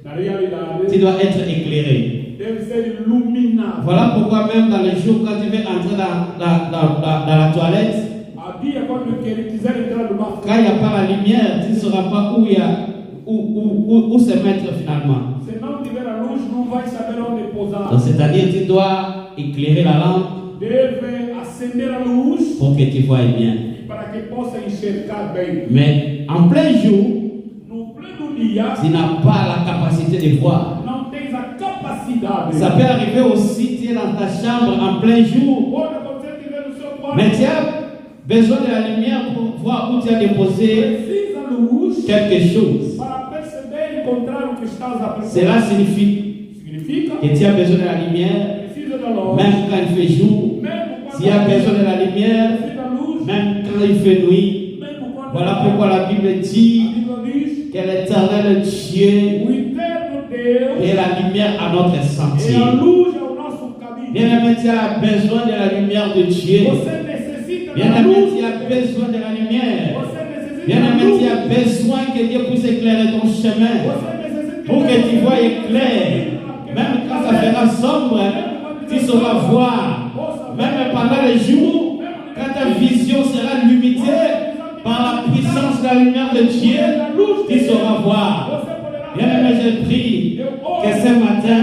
Na realidade, tu dois être éclairé. deve ser iluminado. Voilà pourquoi même dans les jours, quand tu veux entrer dans la toilette, Havia quando ele quiser entrar no bafo, quand il n'y a pas la lumière, tu ne sauras pas où se mettre finalement. se não tiver a luz, não vai saber onde pousar. Donc, c'est-à-dire que tu dois éclairer la lampe Deve acender a luz pour que tu voies bien. para que possa enxergar bem. Mais en plein jour, No pleno dia, tu n'as pas la capacité de voir. não tens a capacidade. Ça peut arriver aussi, tu es dans ta chambre en plein jour, Pode acontecer que estiver no seu quarto, mais tu as besoin de la lumière pour voir où tu as déposé precisa luz quelque chose. para perceber e encontrar o que estás a precisar. Cela signifie Significa que tu as besoin de la lumière, precisa da luz. même quand il fait jour. Mesmo quando Tu as besoin de la lumière, precisa da luz, même quand il fait nuit. mesmo quando Voilà pourquoi la Bible a dit Bíblia diz que l'Éternel Dieu o eterno Deus est la lumière à notre é sentier. a luz ao nosso caminho. Bien-aimé, tu as besoin de la lumière de Dieu. Você necessita da Bien-aimé, luz. tu as besoin de la lumière. Você necessita da Bien-aimé, luz. tu as besoin que Dieu puisse éclairer ton chemin Você necessita pour que tu vois clair. Même quand ça fera sombre, tu sauras voir. Même pendant les jours, quand ta vision sera limitée par la puissance de la lumière de Dieu, tu sauras voir. Bien-aimé, je prie que ce matin,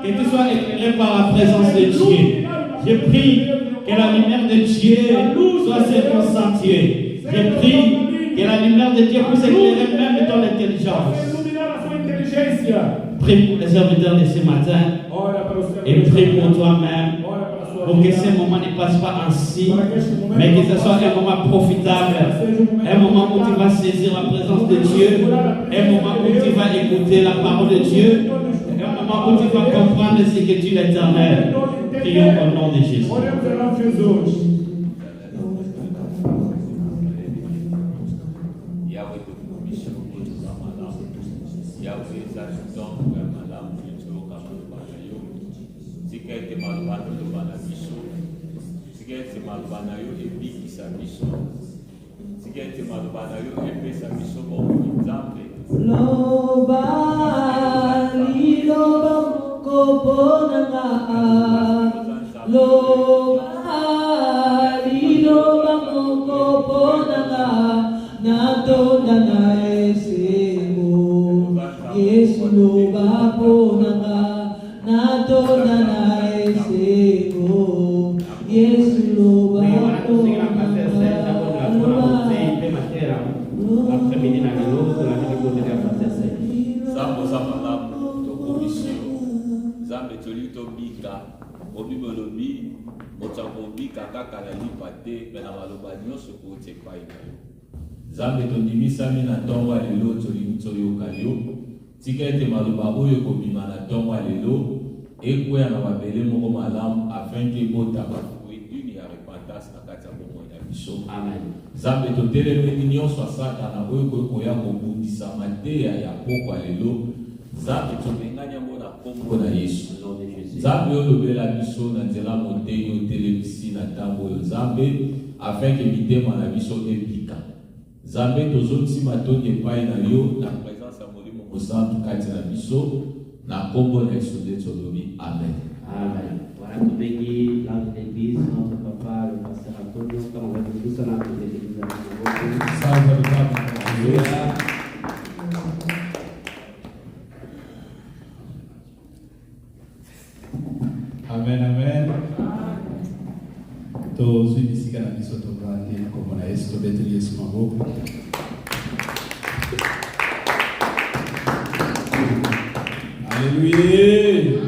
que tu sois éclairé par la présence de Dieu. Je prie que la lumière de Dieu soit sur ton sentier. Je prie que la lumière de Dieu puisse éclairer même ton intelligence. iluminar a sua inteligência. Prie pour les serviteurs de ce matin Ora para o Senhor. et prie pour toi-même Ora para a sua pour que vida. ce moment ne passe pas ainsi, mais que ce soit un moment profitable, un moment où tu vas saisir la présence de Dieu, un moment où tu vas écouter la parole de Dieu, un moment où tu vas comprendre ce que dit l'Éternel. Prions au nom de Jésus. Oremos em nome de Jesus. Yahweh tukumisha nguvu za malamu. Yahweh za kitongo ya malamu kutoka malubana yo. Sikete malubana lubana biso. Sikete malubana yo ebikisa biso. Sikete malubana yo epesa biso bomo nzambe. Loba, liloba, koponanga. Loba, liloba, koponanga. Natonda na esemo. Yesu loba ponanga. Natonda na esemo. Yesu loba Zambo za malamu tokumisha. Zambe toli tobika. Obibo lobi. Motakobika kaka na lipa te. Bena maloba nyonso kote pai na yo. Zambe tondimisami na ntongo ya lelo toyoka yo. Tika ete maloba oyo kobima na ntongo ya lelo ekwea na mabele moko malamu afin ke bota bafui une ya repentance na kati ya bomoi na biso. Amen. Zambe totelemeli nyonso ya satana oyo koya kobundisa mateya ya pokwa lelo. Zambe tobengani yango na kombo na Yesu. Zambe olobela biso na nzela motei otelemisi na ntango oyo Zambe afin ke mitema na biso ebika. Zambe tozotima toni epai na yo na présence ya molimo mosantu kati na biso na kombo na Yesu nde tolobi amen. Amen. Voilà, tout béni, l'âme de l'église, notre papa, le pasteur Antonio, comme on va dire tout ça, l'âme de l'église. Salve do Papa. Alléluia. Amen, amen. tozwibisika na biso tovandi na kombo na Yesu tobeteli Yesu maboko. Alléluia.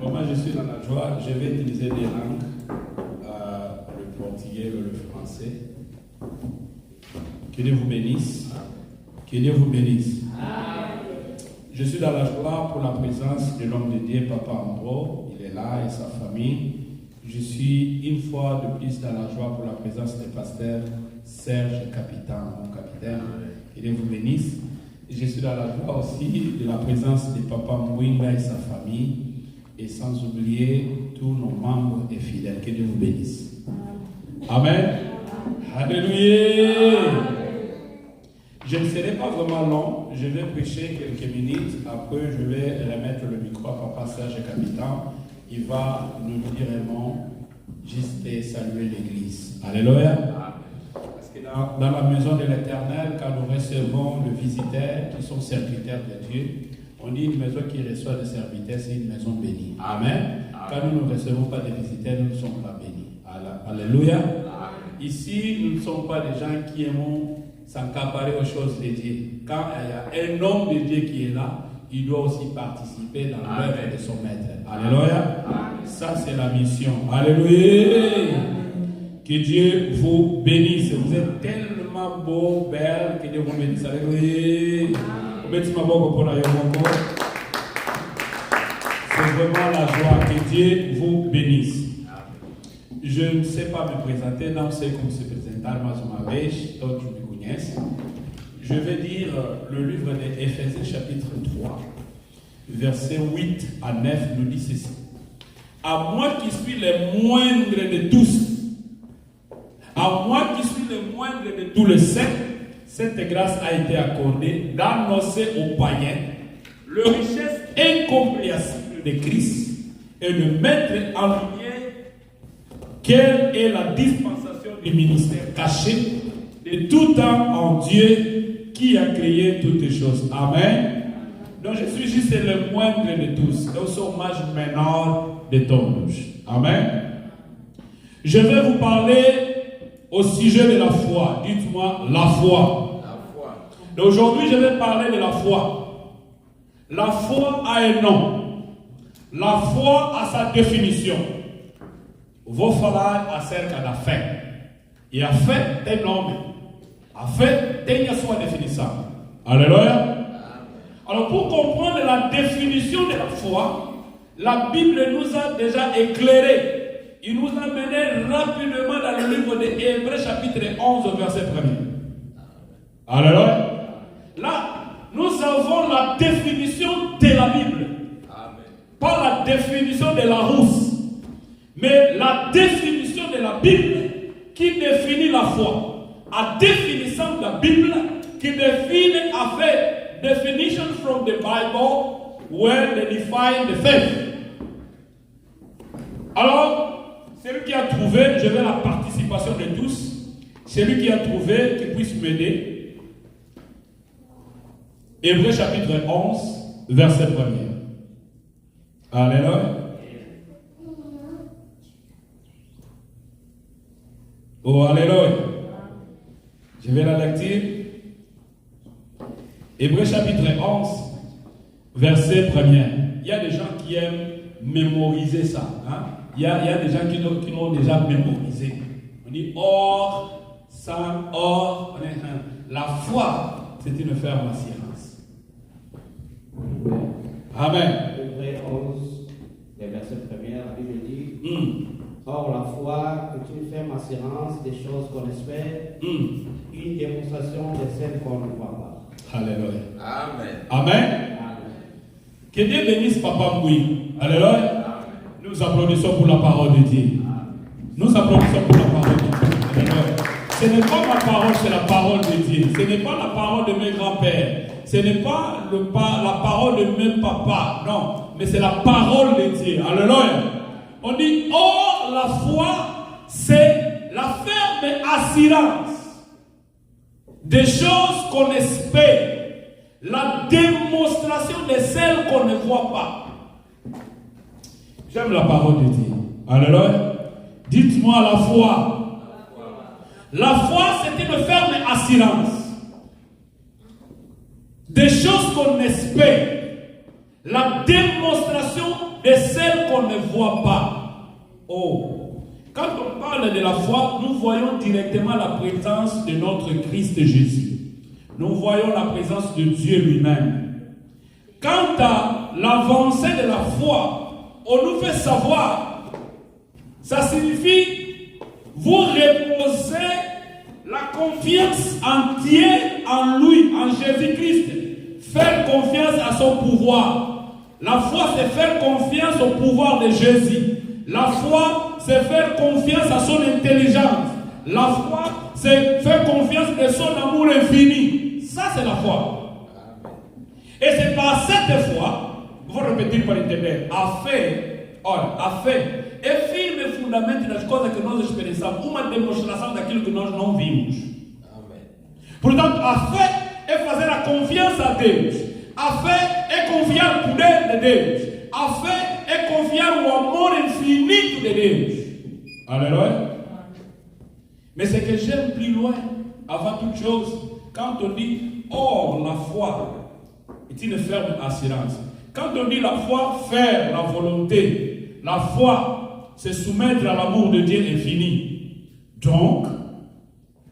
Moi je suis dans la joie, je vais utiliser des langues, le portugais, le français. Que Dieu vous bénisse. Que Dieu vous bénisse. Je suis dans la joie pour la présence de l'homme de Dieu, Papa Andro. Il est là et sa famille. Je suis une fois de plus dans la joie pour la présence du pasteur Serge Capitaine, mon capitaine. Que Dieu vous bénisse. Je suis dans la joie aussi de la présence de Papa Mwinga et sa famille. Et sans oublier tous nos membres et fidèles. Que Dieu vous bénisse. Amen. Alléluia. Je ne serai pas vraiment long. Je vais prêcher quelques minutes. Après, je vais remettre le micro à Papa Serge Capitaine. Il va nous dire un mot, juste saluer l'église. Alléluia. Parce que dans la maison de l'Éternel, quand nous recevons les visiteurs qui sont serviteurs de Dieu, on dit une maison qui reçoit des serviteurs, c'est une maison bénie. Amen. Quand nous ne recevons pas des visiteurs, nous ne sommes pas bénis. Alléluia. Ici, nous ne sommes pas des gens qui aiment s'encaparer aux choses de Dieu. Quand il y a un homme de Dieu qui est là, il doit aussi participer dans l'œuvre de son maître. Alléluia. Ça, c'est la mission. Alléluia. Que Dieu vous bénisse. Vous êtes tellement beau, belle, que Dieu vous bénisse. Alléluia. C'est vraiment la joie. Que Dieu vous bénisse. Je ne sais pas me présenter, non, c'est comme se présenter. Je vais dire le livre d'Éphésiens chapitre 3, versets 8 à 9 nous dit ceci. À moi qui suis le moindre de tous, à moi qui suis le moindre de tous les saints, cette grâce a été accordée d'annoncer aux païens la richesse incompréhensible de Christ et de mettre en lumière quelle est la dispensation du ministère caché de tout temps en Dieu qui a créé toutes les choses. Amen. Donc je suis juste le moindre de tous. Donc son mage menor de ton âge. Amen. Je vais vous parler au sujet de la foi. Dites-moi la foi. Donc aujourd'hui je vais parler de la foi. La foi a un nom. La foi a sa définition. Vou falar acerca da fé. E a fé tem nome. A fé tem a sua definição. Alléluia. Alors pour comprendre la définition de la foi, la Bible nous a déjà éclairé. Il nous a mené rapidement dans le livre de Hébreux chapitre 11 verset 1er. Alléluia. Là, nous avons la définition de la Bible. Amen. Pas la définition de la rousse. Mais la définition de la Bible qui définit la foi. La définition de la Bible qui définit a fait definition from the Bible where they define the faith. Alors, celui qui a trouvé, je veux la participation de tous. Celui qui a trouvé, qui puisse m'aider. Hébreux chapitre 11, verset 1er. Alléluia. Oh, alléluia. Je vais la lecture. Hébreux chapitre 11, verset 1er. Il y a des gens qui aiment mémoriser ça. Hein? Il y a des gens qui l'ont déjà mémorisé. On dit or, sang, or. La foi, c'est une ferme assurance. Amen. Hébreux 11, le verset 1er, la Bible dit or, la foi est une ferme assurance des choses qu'on espère, une démonstration de celles qu'on ne voit pas. Alléluia. Amen. Amen. Que Dieu bénisse Papa Mboui. Alléluia. Amen. Nous applaudissons pour la parole de Dieu. Nous applaudissons pour la parole de Dieu. Alléluia. Ce n'est pas ma parole, c'est la parole de Dieu. Ce n'est pas la parole de mes grands-pères. Ce n'est pas la parole de mes papas. Non, mais c'est la parole de Dieu. Alléluia. On dit, oh, la foi, c'est la ferme assurance des choses qu'on espère, la démonstration de celles qu'on ne voit pas. J'aime la parole de Dieu. Alléluia. Dites-moi la foi. La foi, c'est une ferme assurance des choses qu'on espère. La démonstration de celles qu'on ne voit pas. Oh, quand on parle de la foi, nous voyons directement la présence de notre Christ Jésus. Nous voyons la présence de Dieu lui-même. Quant à l'avancée de la foi, on nous fait savoir, ça signifie vous reposez la confiance entière en lui, en Jésus-Christ. Faire confiance à son pouvoir. La foi, c'est faire confiance au pouvoir de Jésus. La foi, c'est faire confiance à son intelligence. La foi, c'est faire confiance à son amour infini. Ça, c'est la foi. Et c'est par cette foi, vou repetir para entender, a fé, olha, a fé é firme fundamento das coisas que nós experienciamos, uma demonstração daquilo que nós não vimos. Amém. Portanto, a fé é fazer a confiança a Deus. A fé é confiar no poder de Deus. A fé é confiar no amor infinito de Deus. Alléluia. Mais ce que j'aime plus loin, avant toute chose, quand on dit or la foi est une ferme assurance. Quand on dit la foi, faire la volonté. La foi, c'est soumettre à l'amour de Dieu infini. Donc,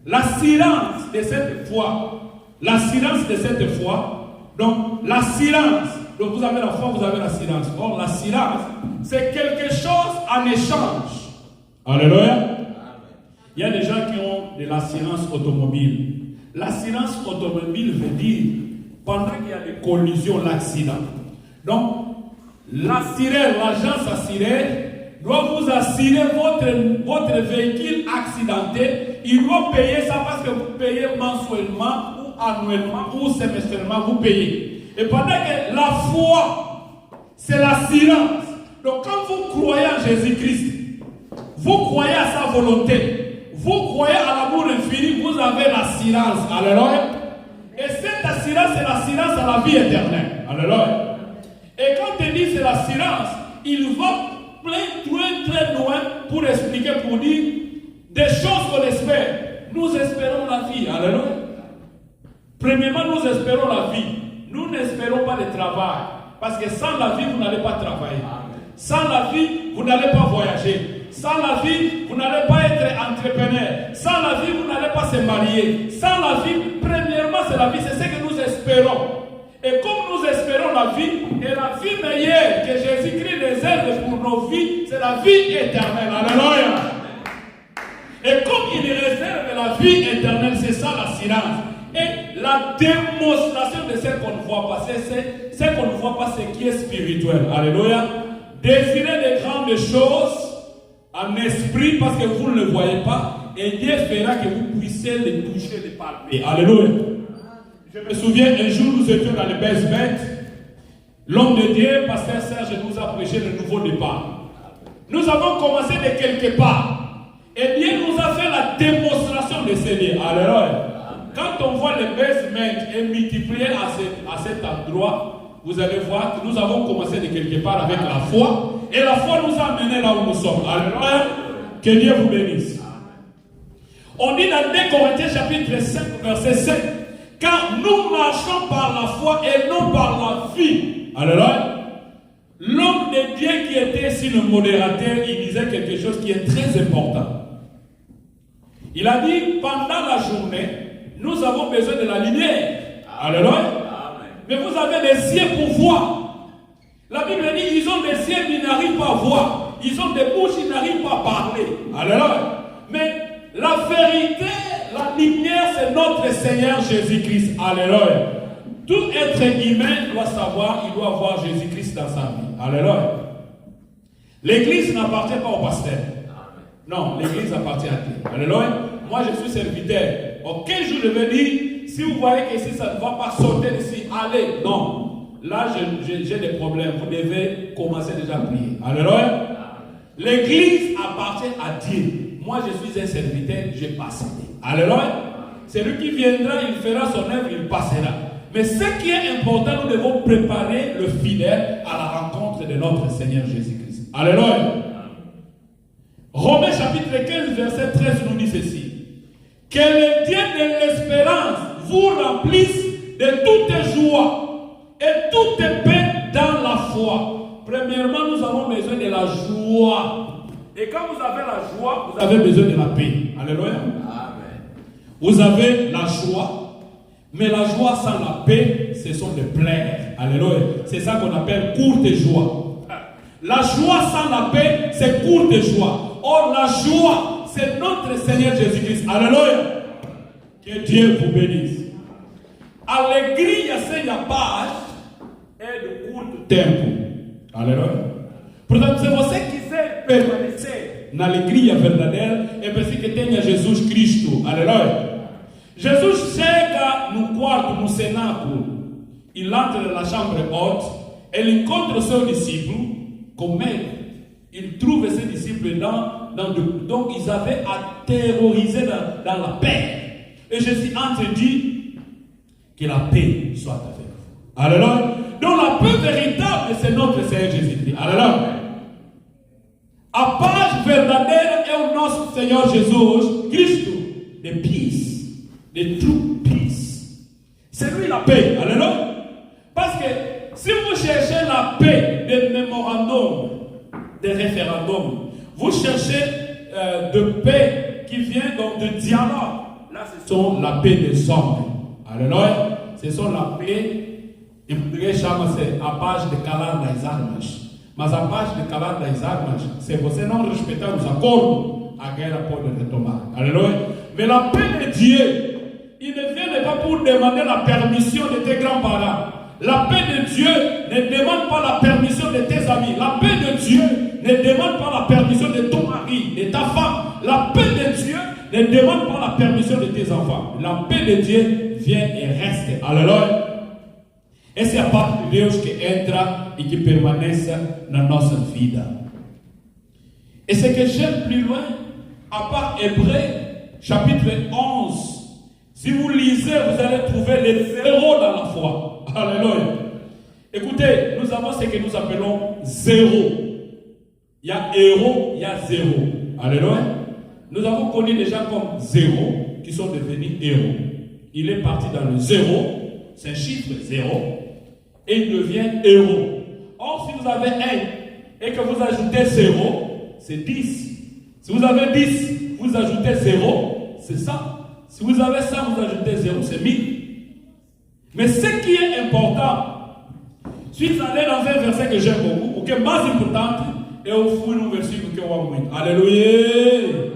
l'assurance de cette foi, l'assurance de cette foi, donc l'assurance, donc vous avez la foi, vous avez l'assurance. Or, l'assurance, c'est quelque chose en échange. Alléluia. Il y a des gens qui ont de l'assurance automobile. L'assurance automobile veut dire, pendant qu'il y a des collisions, l'accident. Donc, l'assureur, l'agence assureur, doit vous assurer votre véhicule accidenté. Il doit payer ça parce que vous payez mensuellement ou annuellement ou semestriellement, vous payez. Et pendant que la foi, c'est l'assurance. Donc quand vous croyez en Jésus-Christ, vous croyez à sa volonté, vous croyez à l'amour infini, vous avez l'assurance. Alléluia. Et cette assurance, c'est l'assurance à la vie éternelle. Alléluia. Et quand il dit c'est l'assurance, il va très loin pour expliquer, pour dire des choses qu'on espère. Nous espérons la vie. Alléluia. Premièrement, nous espérons la vie. Nous n'espérons pas le travail. Parce que sans la vie, vous n'allez pas travailler. Sans la vie, vous n'allez pas voyager. Sans la vie, vous n'allez pas être entrepreneur. Sans la vie, vous n'allez pas se marier. Sans la vie, premièrement, c'est la vie. C'est ce que nous espérons. Et comme nous espérons la vie, et la vie meilleure que Jésus-Christ réserve pour nos vies, c'est la vie éternelle. Alléluia. Et comme il réserve la vie éternelle, c'est ça l'assurance. Et la démonstration de ce qu'on ne voit pas, c'est ce qu'on ne voit pas, c'est qui est spirituel. Alléluia. Désirez de grandes choses en esprit parce que vous ne le voyez pas, et Dieu fera que vous puissiez les toucher, les palper. Alléluia. Je me souviens, un jour, nous étions dans le basement. L'homme de Dieu, pasteur Serge, nous a prêché le nouveau départ. Nous avons commencé de quelque part. Et Dieu nous a fait la démonstration de Seigneur. Alléluia. Quand on voit le basement est multiplié à cet endroit, vous allez voir que nous avons commencé de quelque part avec la foi. Et la foi nous a amenés là où nous sommes. Alléluia. Que Dieu vous bénisse. On dit dans 2 Corinthiens chapitre 5, verset 7. Car nous marchons par la foi et non par la vie. Alléluia. L'homme de Dieu qui était ici le modérateur, il disait quelque chose qui est très important. Il a dit, pendant la journée, nous avons besoin de la lumière. Alléluia. Mais vous avez des yeux pour voir. La Bible dit, ils ont des yeux, ils n'arrivent pas à voir. Ils ont des bouches, ils n'arrivent pas à parler. Alléluia. Mais la vérité, la lumière, c'est notre Seigneur Jésus-Christ. Alléluia. Tout être humain doit savoir, il doit avoir Jésus-Christ dans sa vie. Alléluia. L'église n'appartient pas au pasteur. Non, l'église appartient à Dieu. Alléluia. Moi, je suis serviteur. Auquel jour je vais dire, si vous voyez que si ça ne va pas sauter d'ici, allez. Non. Là, j'ai des problèmes. Vous devez commencer déjà à prier. Alléluia. L'église appartient à Dieu. Moi, je suis un serviteur, je passerai. Alléluia. Celui qui viendra, il fera son œuvre, il passera. Mais ce qui est important, nous devons préparer le fidèle à la rencontre de notre Seigneur Jésus-Christ. Alléluia. Romains chapitre 15, verset 13 nous dit ceci. Que le Dieu de l'espérance vous remplisse de toute joie et toute paix dans la foi. Premièrement, nous avons besoin de la joie. Et quand vous avez la joie, vous avez besoin de la paix. Alléluia. Amen. Vous avez la joie, mais la joie sans la paix, ce sont des plaies. Alléluia. C'est ça qu'on appelle courte joie. La joie sans la paix, c'est courte joie. Or, la joie, c'est notre Seigneur Jésus-Christ. Alléluia. Que Dieu vous bénisse. Alegria sem a paz é de curto tempo. Aleluia. Portanto, se você quiser permanecer na alegria verdadeira, é preciso que tenha Jesus Cristo. Aleluia. Jesus chega no quarto, no cenáculo, il entre na chambre haute, ele encontra o seu discípulo, com medo. Il trouve ses disciples donc ils avaient terrorisé dans la paix. Et Jésus entre dit que la paix soit avec vous. Alléluia. Donc la paix véritable, c'est notre Seigneur Jésus-Christ. Alléluia. A paz verdadeira é o nosso Senhor Jesus Cristo. The peace. The true peace. C'est lui la paix. Alléluia. Parce que si vous cherchez la paix des mémorandums, des référendums, vous cherchez de paix qui vient donc de dialogue. Là, ce sont la paix des hommes. Alléluia. Ce sont la paix. Eu poderia chamar-se a paz de calar das armas. Mas a paz de calar das armas, se você não respeitar os acordos, a guerra pode retomar. Alléluia. Mais la paix de Dieu, il ne vient pas pour demander la permission de tes grands-parents. La paix de Dieu ne demande pas la permission de tes amis. La paix de Dieu ne demande pas la permission de ton mari, de ta femme. La paix de Dieu ne demande pas la permission de tes enfants. La paix de Dieu vient et reste. Alléluia. E c'est a paz de Deus que entra e que permanece na nossa vida. Et ce que j'aime plus loin, à part Hébreux, chapitre 11, si vous lisez, vous allez trouver les zéros dans la foi. Alléluia. Écoutez, nous avons ce que nous appelons zéro. Il y a héros, il y a zéro. Alléluia. Nous avons connu des gens comme zéro qui sont devenus héros. Il est parti dans le zéro, c'est un chiffre zéro, et il devient héros. Or, si vous avez 1 et que vous ajoutez 0, c'est 10. Si vous avez 10, vous ajoutez 0, c'est 100. Si vous avez 100, vous ajoutez 0, c'est 1000. Mais ce qui est important, si vous allez dans un verset que j'aime beaucoup, ou qui est plus important, et au fond, un verset que vous avez. Alléluia.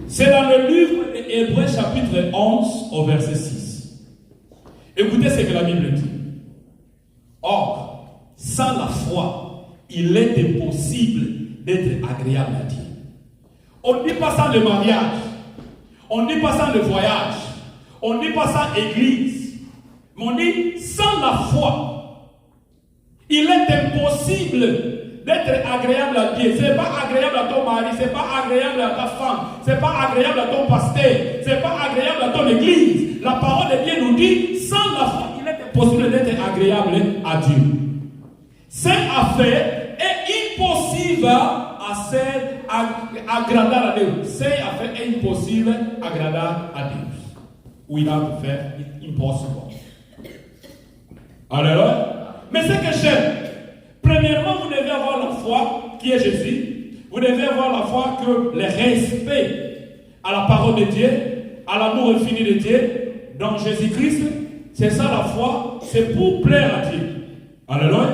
C'est dans le livre d'Hébreux chapitre 11 au verset 6. Écoutez ce que la Bible dit. Or, sans la foi, il est impossible d'être agréable à Dieu. On ne dit pas ça le mariage, on ne dit pas ça le voyage, on ne dit pas ça l'église, mais on dit sans la foi, il est impossible d'être agréable à Dieu. Ce n'est pas agréable à ton mari, ce n'est pas agréable à ta femme, ce n'est pas agréable à ton pasteur, ce n'est pas agréable à ton église. La parole de Dieu nous dit, sans la foi, il est impossible d'être agréable à Dieu. Cette affaire est impossible à ser agradable à Dieu. Cette affaire est impossible agradable à Dieu. We have to faire it impossible. Alléluia. Mais ce que j'aime, premièrement, vous devez avoir la foi qui est Jésus. Vous devez avoir la foi que le respect à la parole de Dieu, à l'amour infini de Dieu, dans Jésus-Christ, c'est ça la foi, c'est pour plaire à Dieu. Alléluia.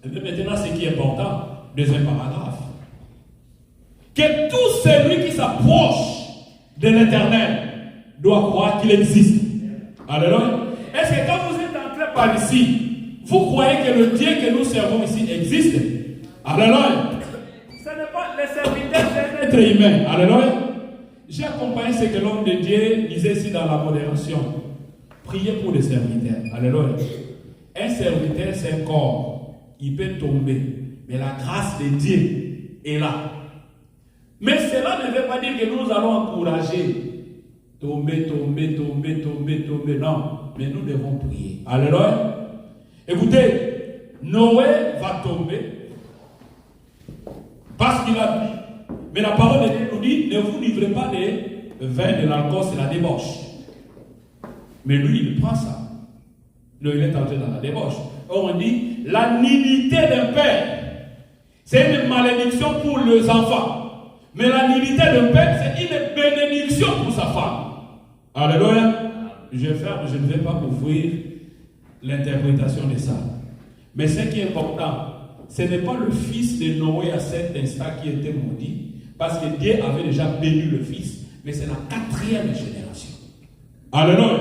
Et maintenant, ce qui est important, deuxième paragraphe. Que tout celui qui s'approche de l'éternel doit croire qu'il existe. Alléluia. Est-ce que quand vous êtes entré par ici, vous croyez que le Dieu que nous servons ici existe? Alléluia. Ce n'est pas le serviteur d'un être humain. Alléluia. J'ai accompagné ce que l'homme de Dieu disait ici dans la modération. Priez pour les serviteurs. Alléluia. Un serviteur, c'est un corps. Il peut tomber. Mais la grâce de Dieu est là. Mais cela ne veut pas dire que nous allons encourager. Tomber. Non. Mais nous devons prier. Alléluia. Écoutez, Noé va tomber parce qu'il a dit. Mais la parole de ne vous livrez pas des vins, de l'alcool, c'est la débauche. Mais lui, il prend ça. Lui, il est entré dans la débauche. Or, on dit, la nullité d'un père, c'est une malédiction pour les enfants. Mais la nullité d'un père, c'est une bénédiction pour sa femme. Alléluia. Je ne vais pas ouvrir l'interprétation de ça. Mais ce qui est important, ce n'est pas le fils de Noé à cet instant qui était maudit, parce que Dieu avait déjà béni le fils, mais c'est la 4e génération. Alléluia.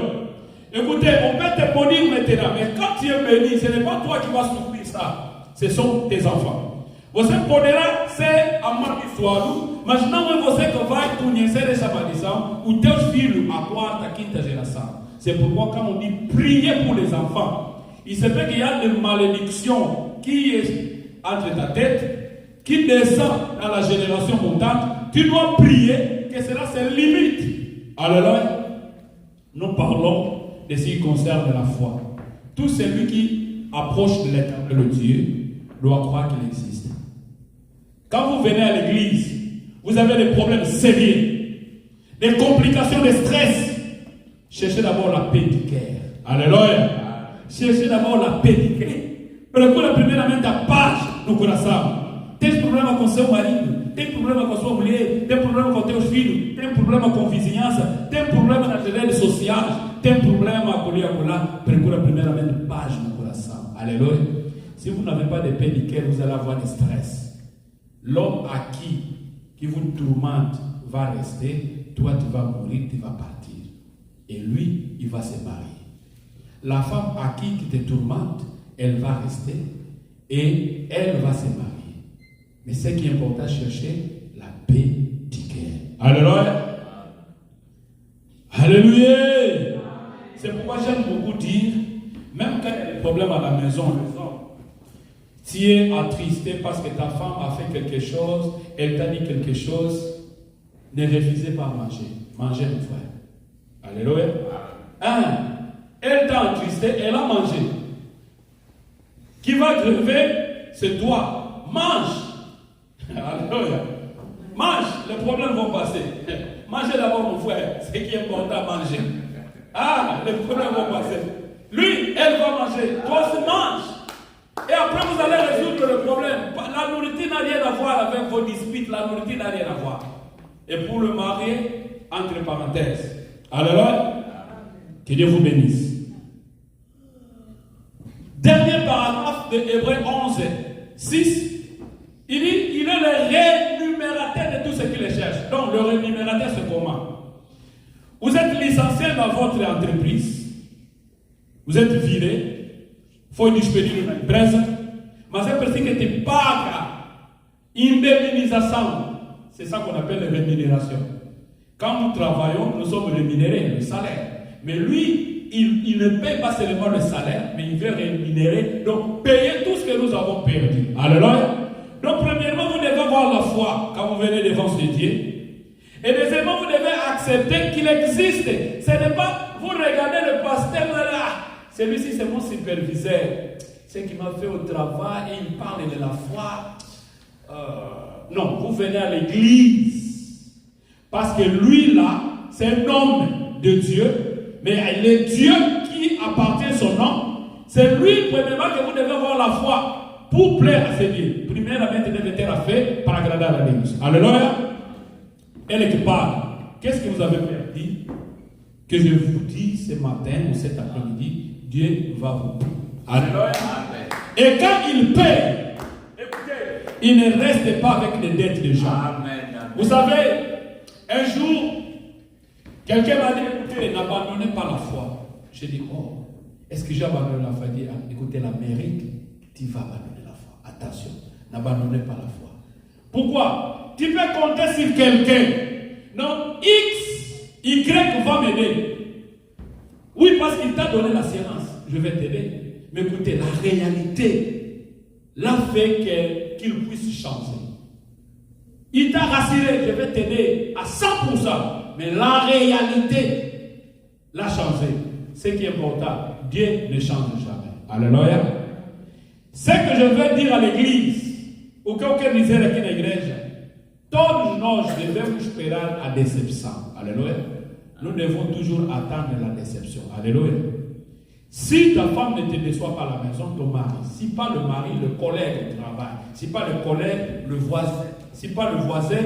Écoutez, on peut te maudire maintenant, mais quand tu es béni, ce n'est pas toi qui vas souffrir ça, ce sont tes enfants. Você poderá ser amaldiçoado, mas não é você que vai conhecer essa maldição, os teus filhos, a 4ª, 5ª geração. C'est pourquoi quand on dit prier pour les enfants, il se peut qu'il y a des malédictions qui est entre ta tête, qui descend dans la génération montante. Tu dois prier que cela se limite. Alléluia. Nous parlons de ce qui concerne la foi. Tout celui qui approche de l'éternel Dieu doit croire qu'il existe. Quand vous venez à l'église, vous avez des problèmes sérieux, des complications de stress. Cherchez d'abord la paix du cœur. Alléluia. Cherchez d'abord la paix du cœur. Procura primeiramente a paz no coração. Tem problema com seu marido, tem problema com sua mulher, tem problema com teus filhos, tem problema com vizinhança, tem problema nas redes sociais, tem problema com lá. Procura primeiramente paz no coração. Alléluia. Si vous n'avez pas de paix du cœur, vous allez avoir du stress. L'homme à qui vous tourmente va rester, toi tu vas mourir, tu vas partir. Et lui, il va se marier. La femme à qui te tourmente, elle va rester et elle va se marier. Mais ce qui est important, chercher la paix du cœur. Alléluia. Alléluia. C'est pourquoi j'aime beaucoup dire, même quand il y a des problèmes à la maison, tu es attristé parce que ta femme a fait quelque chose, elle t'a dit quelque chose, ne refusez pas à manger. Mangez, mon frère. Alléluia. Elle t'a attristé, elle a mangé. Qui va crever, c'est toi. Mange. Alléluia. Mange, les problèmes vont passer. Mangez d'abord, mon frère. Ce qui est important, manger. Les problèmes vont passer. Lui, elle va manger. Toi aussi, mange. Et après, vous allez résoudre le problème. La nourriture n'a rien à voir avec vos disputes. La nourriture n'a rien à voir. Et pour le marié, entre parenthèses. Alléluia. Que Dieu vous bénisse. Dernier paragraphe de Hébreux 11, 6. Il dit, il est le rémunérateur de tout ce qui les cherche. Donc, le rémunérateur, c'est comment? Vous êtes licencié dans votre entreprise. Vous êtes viré. Foi despedido na empresa. Mas é preciso que te paga indemnisation. C'est ça qu'on appelle la rémunération. Quand nous travaillons, nous sommes rémunérés, le salaire. Mais lui, il ne paye pas seulement le salaire, mais il veut rémunérer, donc payer tout ce que nous avons perdu. Alléluia. Donc, premièrement, vous devez avoir la foi quand vous venez devant ce Dieu. Et deuxièmement, vous devez accepter qu'il existe. Ce n'est pas, vous regardez le pasteur là, celui-ci c'est mon superviseur. C'est qui m'a fait au travail et il parle de la foi. Non, vous venez à l'église. Parce que lui là, c'est un homme de Dieu, mais il est Dieu qui appartient à son nom. C'est lui, premièrement, que vous devez avoir la foi pour plaire à ce Dieu. Premièrement, il devait être fait par agradar à l'église. Alléluia. Elle qui parle. Qu'est-ce que vous avez perdu? Que je vous dis ce matin ou cet après-midi, Dieu va vous payer. Alléluia. Et quand il paie, écoutez, il ne reste pas avec les dettes des gens. Amen. Vous savez, un jour, quelqu'un m'a dit, écoutez, n'abandonnez pas la foi. J'ai dit, oh, est-ce que j'ai abandonné la foi? Il dit, écoutez, l'Amérique, tu vas abandonner la foi. Attention, n'abandonnez pas la foi. Pourquoi? Tu peux compter sur quelqu'un. Non, X, Y va m'aider. Oui, parce qu'il t'a donné l'assurance. Je vais t'aider. Mais écoutez, la réalité l'a fait qu'il puisse changer. Il t'a rassuré, je vais t'aider à 100%. Mais la réalité l'a changé. Ce qui est important, Dieu ne change jamais. Alléluia. Ce que je veux dire à l'église, ou quelqu'un disait à l'église, todos nós devemos esperar a decepção. Aleluia. Nous devons toujours attendre la déception. Alléluia. Si ta femme ne te déçoit pas à la maison, ton mari, si pas le mari, le collègue au travail, si pas le collègue, le voisin, si pas le voisin,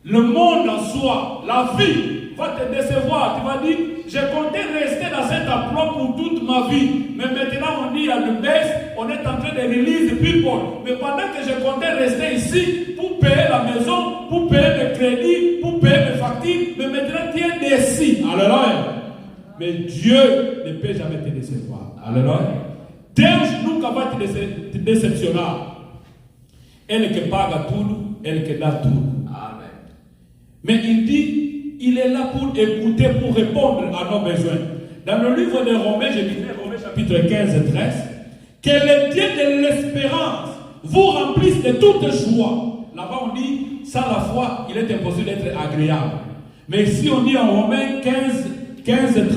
le monde en soi, la vie va te décevoir. Tu vas dire, j'ai compté rester dans cet emploi pour toute ma vie. Mais maintenant on dit, il y a le baisse, on est en train de release people. Mais pendant que j'ai compté rester ici pour payer la maison, pour payer mes crédits, pour payer mes factures, mais maintenant tu es déçu. Alléluia. Mais Dieu ne peut jamais te décevoir. Alléluia. Deus nunca vai te decepcionar. Ele que paga tudo, ele que dá tudo. Amen. Mais il dit, il est là pour écouter, pour répondre à nos besoins. Dans le livre de Romains, je lisais Romains chapitre 15 et 13, que le Dieu de l'espérance vous remplisse de toute joie. Là-bas on dit, sans la foi, il est impossible d'être agréable. Mais ici on dit en Romains 15 et 13,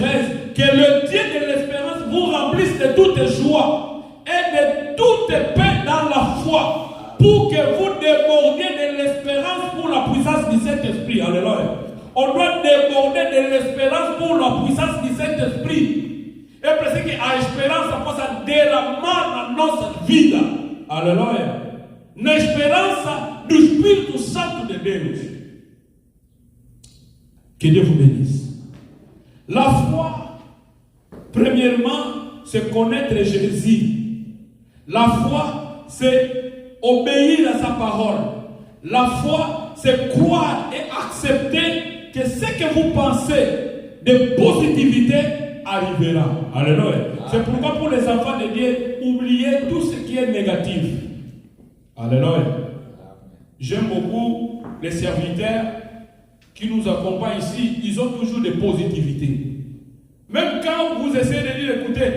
que le Dieu de l'espérance vous remplisse de toute joie et de toute paix dans la foi, pour que vous débordiez de l'espérance pour la puissance du Saint-Esprit. Alléluia. On doit déborder de l'espérance pour la puissance du Saint-Esprit. E pensa que a esperança possa derramar na nossa vida. Aleluia. Na esperança do Espírito Santo de Deus. Que Dieu vous bénisse. La foi, premièrement, c'est connaître Jésus. La foi, c'est obéir à sa parole. La foi, c'est croire et accepter que ce que vous pensez de positivité arrivera. Alléluia. C'est pourquoi pour les enfants de Dieu, oubliez tout ce qui est négatif. Alléluia. J'aime beaucoup les serviteurs qui nous accompagnent ici. Ils ont toujours des positivités. Même quand vous essayez de dire, écoutez,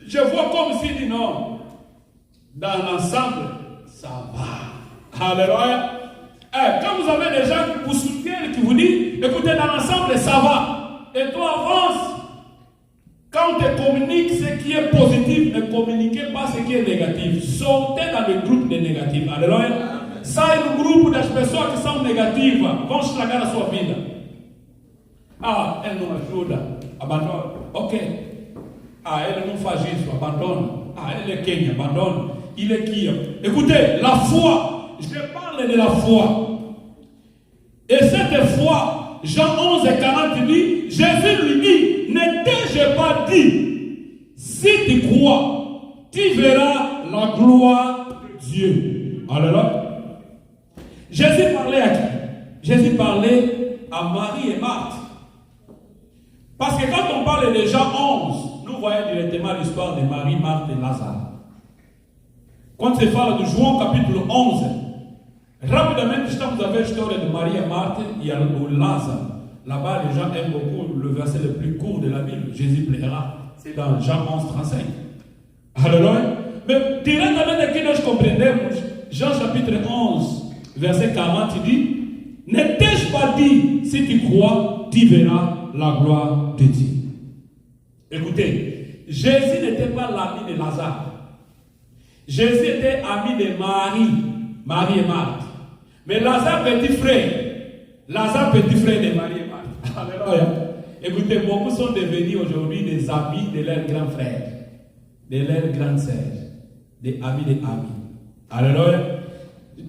je vois comme s'il dit non. Dans l'ensemble, ça va. Alléluia. Quand vous avez des gens qui vous soutiennent, qui vous disent, écoutez, dans l'ensemble, ça va. Et toi, avance. Quand on te communique ce qui est positif, ne communiquez pas ce qui est négatif. Sortez dans le groupe des négatifs. Alléluia. Sai do grupo das pessoas que são negativas. Vão estragar a sua vida. Ah, ele não ajuda. Abandona. Ok. Ah, ele não faz isso. Abandona. Ah, ele é quem? Abandona. Il est qui? Écoutez, la foi. Je parle de la foi. Et cette foi, Jean 11 et 40 dit, Jésus lui dit, ne t'ai-je pas dit, si tu crois, tu verras la gloire de Dieu. Alléluia. Jésus parlait à qui? Jésus parlait à Marie et Marthe. Parce que quand on parle de Jean 11, nous voyons directement l'histoire de Marie, Marthe et Lazare. Quand se parle de João capítulo 11, rapidamente estamos a ver a história de Maria e Marthe e de Lazare. Là-bas, les gens aiment beaucoup le verset le plus court de la Bible. Jésus plaira. C'est dans Jean 11, 35. Alléluia. Mais directement aqui nós compreendemos, Jean chapitre 11, verset 40, il dit, ne t'ai-je pas dit, si tu crois, tu verras la gloire de Dieu. Écoutez, Jésus n'était pas l'ami de Lazare. Jésus était ami de Marie et Marthe. Mais Lazare, petit frère de Marie et Marthe. Alléluia. Écoutez, beaucoup sont devenus aujourd'hui des amis de leurs grands frères, de leurs grandes sœurs, des amis des amis. Alléluia.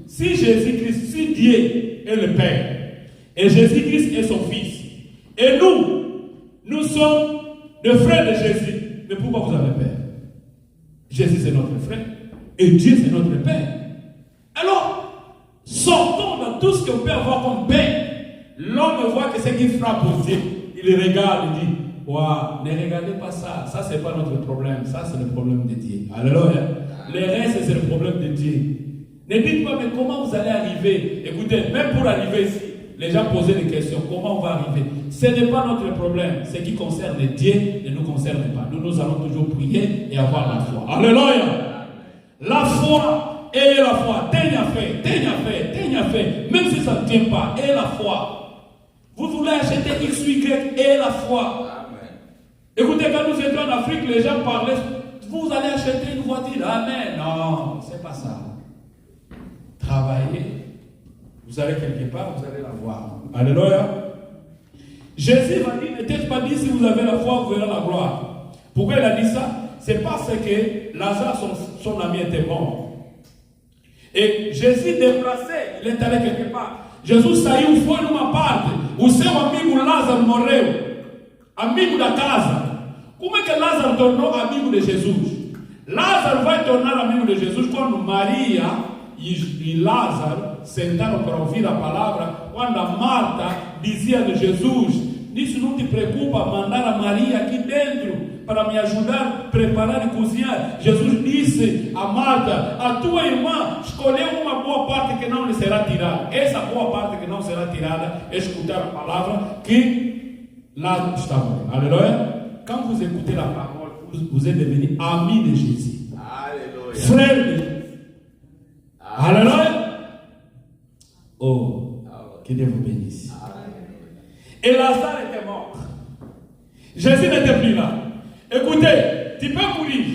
Si Jésus-Christ, si Dieu est le Père, et Jésus-Christ est son Fils, et nous sommes des frères de Jésus, mais pourquoi vous avez peur? Jésus c'est notre frère, et Dieu c'est notre Père. Alors, sortons dans tout ce qu'on peut avoir comme paix. L'homme voit que c'est qui frappe aux Dieu. Il regarde, il dit, wow, ne regardez pas ça, ça c'est pas notre problème, ça c'est le problème de Dieu. Alléluia. Le reste c'est le problème de Dieu. Ne dites pas, mais comment vous allez arriver? Écoutez, même pour arriver ici, les gens posaient des questions. Comment on va arriver? Ce n'est pas notre problème. Ce qui concerne Dieu ne nous concerne pas. Nous allons toujours prier et avoir la foi. Alléluia. La foi et la foi. Tenez à fait. Même si ça ne tient pas, et la foi. Vous voulez acheter X ou Y et la foi. Amen. Écoutez, quand nous étions en Afrique, les gens parlaient, vous allez acheter une voiture. Amen. Non, c'est pas ça. Travailler, vous allez quelque part, vous allez la voir. Alléluia. Jésus va dire, n'était-ce pas dit, si vous avez la foi, vous verrez la gloire. Pourquoi il a dit ça? C'est parce que Lazare, son ami, était mort. Et Jésus déplacé, il est allé quelque part. Jesus saiu, foi numa parte. O seu amigo Lázaro morreu. Amigo da casa. Como é que Lázaro tornou amigo de Jesus? Lázaro vai tornar amigo de Jesus quando Maria e Lázaro sentaram para ouvir a palavra. Quando a Marta dizia de Jesus: Nisso não te preocupa mandar a Maria aqui dentro para me ajudar a preparar e cozinhar. Jesus disse a Marta: a tua irmã escolheu uma boa parte que não lhe será tirada. Essa boa parte que não será tirada é escutar a palavra que Lázaro está morrendo. Alléluia. Quand vous écoutez la parole, vous êtes devenu ami de Jésus. Alléluia. Frère de Jésus. Alléluia. Oh, que Dieu vous bénisse. Et Lazare était mort. Jésus n'était plus là. Écoutez, tu peux mourir.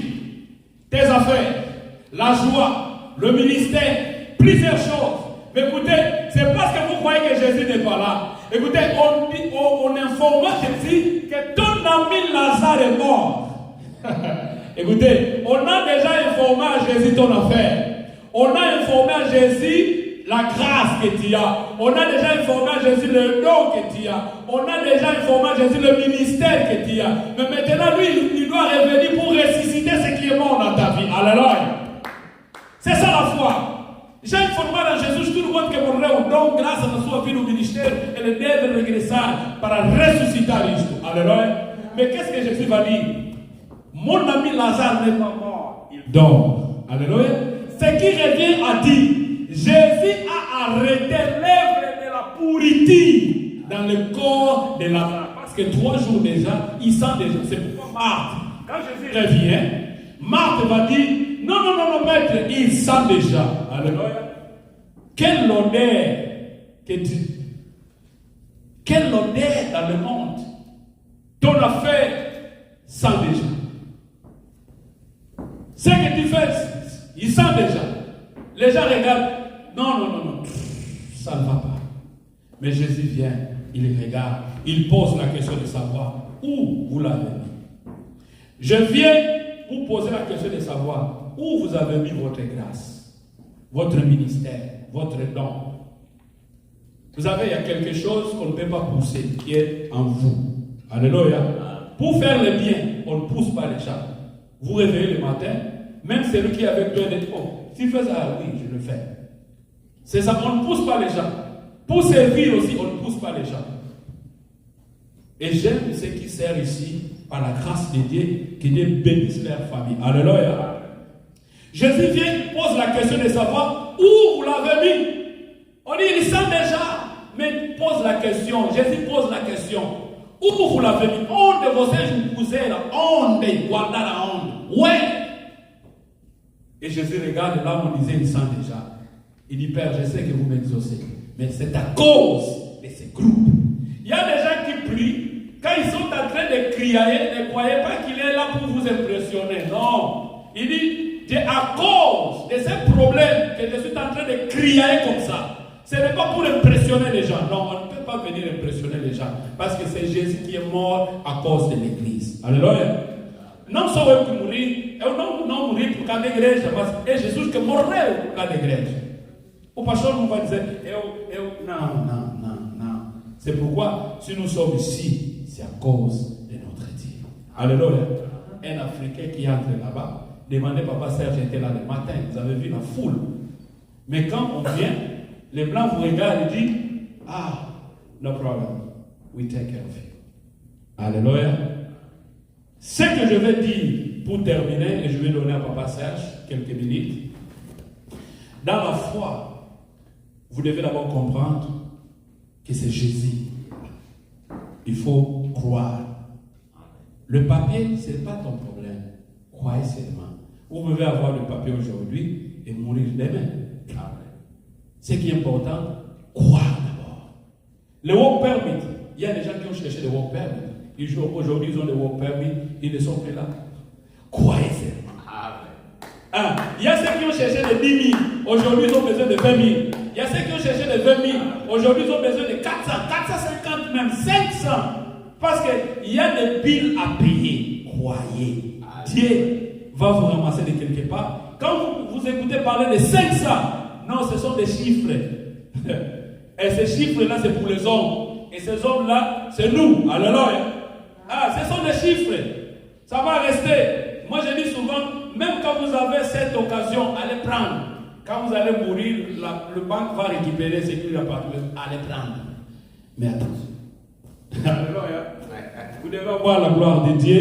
Tes affaires, la joie, le ministère, plusieurs choses. Mais écoutez, c'est parce que vous croyez que Jésus n'est pas là. Écoutez, on informe Jésus que ton ami Lazare est mort. Écoutez, on a déjà informé à Jésus ton affaire. On a informé à Jésus la grâce que tu as. On a déjà informé à Jésus le don que tu as. On a déjà informé à Jésus le ministère que tu as. Mais maintenant, lui, il doit revenir pour ressusciter ce qui est mort dans ta vie. Alléluia. C'est ça la foi. J'ai informé à Jésus tout le monde que morreu, donc grâce à sua vie au ministère, ele deve regressar para ressuscitar isto. Alléluia. Mais qu'est-ce que Jésus va dire? Mon ami Lazare n'est pas mort, il dort. Alléluia. Ce qui revient à dire, Jésus a arrêté l'œuvre de la pourriture dans le corps de Lazare. Parce que 3 jours déjà, il sent déjà. C'est pourquoi Marthe, quand Jésus revient, Marthe va dire, non, maître, il sent déjà. Alléluia. Quelle odeur que tu... Quelle odeur dans le monde. Ton affaire sent déjà. Ce que tu fais, il sent déjà. Les gens regardent. Non. Ça ne va pas. Mais Jésus vient, il regarde, il pose la question de savoir où vous l'avez mis. Je viens vous poser la question de savoir où vous avez mis votre grâce, votre ministère, votre don. Vous savez, il y a quelque chose qu'on ne peut pas pousser qui est en vous. Alléluia. Pour faire le bien, on ne pousse pas les gens. Vous réveillez le matin, même celui qui est avec toi dit, oh, si tu fais ça, oui, je le fais. C'est ça, on ne pousse pas les gens. Pour servir aussi, on ne pousse pas les gens. Et j'aime ceux qui servent ici par la grâce de Dieu, que Dieu bénisse leur famille. Alléluia. Jésus vient, pose la question de savoir où vous l'avez mis. On dit, il sent déjà. Mais pose la question. Jésus pose la question. Où vous l'avez mis? Onde vocês puseram? Onde guardaram aonde? Ouais. Et Jésus regarde là où on disait, il sent déjà. Il dit, Père, je sais que vous m'exaucez. Mais c'est à cause de ces groupes. Il y a des gens qui prient. Quand ils sont en train de crier, ne croyez pas qu'il est là pour vous impressionner. Non. Il dit, c'est à cause de ces problèmes que je suis en train de crier comme ça. Ce n'est pas pour impressionner les gens. Non, on ne peut pas venir impressionner les gens. Parce que c'est Jésus qui est mort à cause de l'église. Alléluia. Não sou eu que morri. Eu não morri por causa da igreja. Mas é Jesus que morreu por causa da igreja. O pastor não vai dizer, não. C'est pourquoi, si nous sommes ici, c'est à cause de notre Dieu. Alléluia. Un Africain qui entre là-bas, demandez Papa Serge, j'étais là le matin, vous avez vu la foule. Mais quand on vient, les Blancs vous regardent et disent, no problem, we take care of you. Alléluia. Ce que je vais dire pour terminer, et je vais donner à Papa Serge quelques minutes, dans la foi, vous devez d'abord comprendre que c'est Jésus. Il faut croire. Le papier, ce n'est pas ton problème. Croyez seulement. Vous pouvez avoir le papier aujourd'hui et mourir demain. Ce qui est important, croire d'abord. Le work permit, il y a des gens qui ont cherché le work permit. Aujourd'hui, ils ont le work permit, ils ne sont plus là. Croyez seulement. Il y a ceux qui ont cherché les 10 000. Aujourd'hui, ils ont besoin de 20 000. Il y a ceux qui ont cherché les 20 000. Aujourd'hui, ils ont besoin de 400, 450, même 500. Parce qu'il y a des billes à payer. Croyez. Dieu va vous ramasser de quelque part. Quand vous écoutez parler de 500, non, ce sont des chiffres. Et ces chiffres-là, c'est pour les hommes. Et ces hommes-là, c'est nous. Alléluia. Ah, ce sont des chiffres. Ça va rester. Moi, je dis souvent, même quand vous avez cette occasion, allez prendre. Quand vous allez mourir, le banque va récupérer ce qu'il a parlé. Allez prendre. Mais attention. Alléluia. Vous devez avoir la gloire de Dieu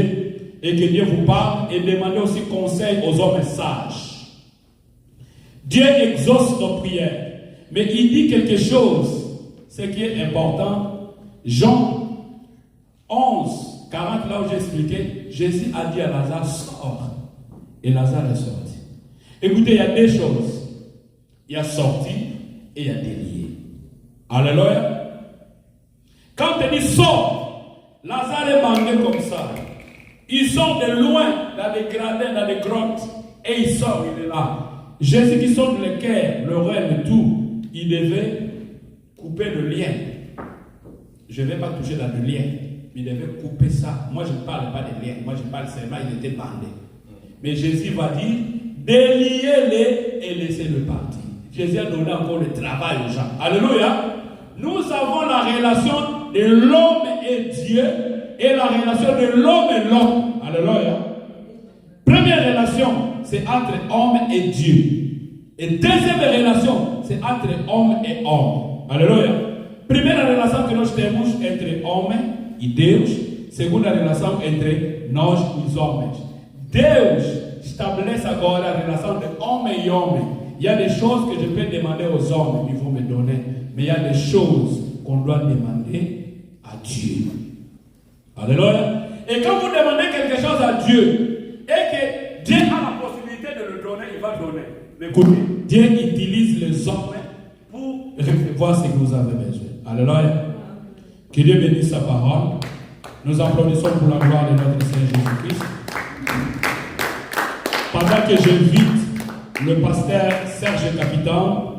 et que Dieu vous parle et demander aussi conseil aux hommes sages. Dieu exauce nos prières. Mais il dit quelque chose, ce qui est important. Jean 11, 40, là où j'ai expliqué, Jésus a dit à Lazare, sors. Et Lazare est sorti. Écoutez, il y a deux choses. Il y a sorti et il y a délié. Alléluia. Quand tu dis sors, Lazare est mandé comme ça. Il sort de loin, dans des gradins, dans des grottes, et il sort, il est là. Jésus qui sort de l'équerre, le rêve, tout. Il devait couper le lien. Je ne vais pas toucher dans le lien. Il devait couper ça. Moi, je ne parle pas de lien. Moi, je parle seulement, il était bandé. Mais Jésus va dire, déliez-les et laissez-le partir. Jésus a donné encore le travail aux gens. Alléluia. Nous avons la relation de l'homme et Dieu et la relation de l'homme et l'homme. Alléluia. Première relation, c'est entre homme et Dieu. Et deuxième relation, c'est entre homme et homme. Alléluia. Première relation que nós temos entre homem e Deus. Segunda relação entre nós e os homens. Deus estabelece agora a relação de homem e homem. Il y a des choses que je peux demander aux hommes, ils vont me donner. Mais il y a des choses qu'on doit demander à Dieu. Alléluia. Et quand vous demandez quelque chose à Dieu, et que Dieu a la possibilité de le donner, il va donner. Écoutez, Dieu utilise les hommes pour recevoir ce que vous avez besoin. Alléluia. Que Dieu bénisse sa parole. Nous applaudissons pour la gloire de notre Seigneur Jésus-Christ. Pendant que j'invite le pasteur Serge Capitan,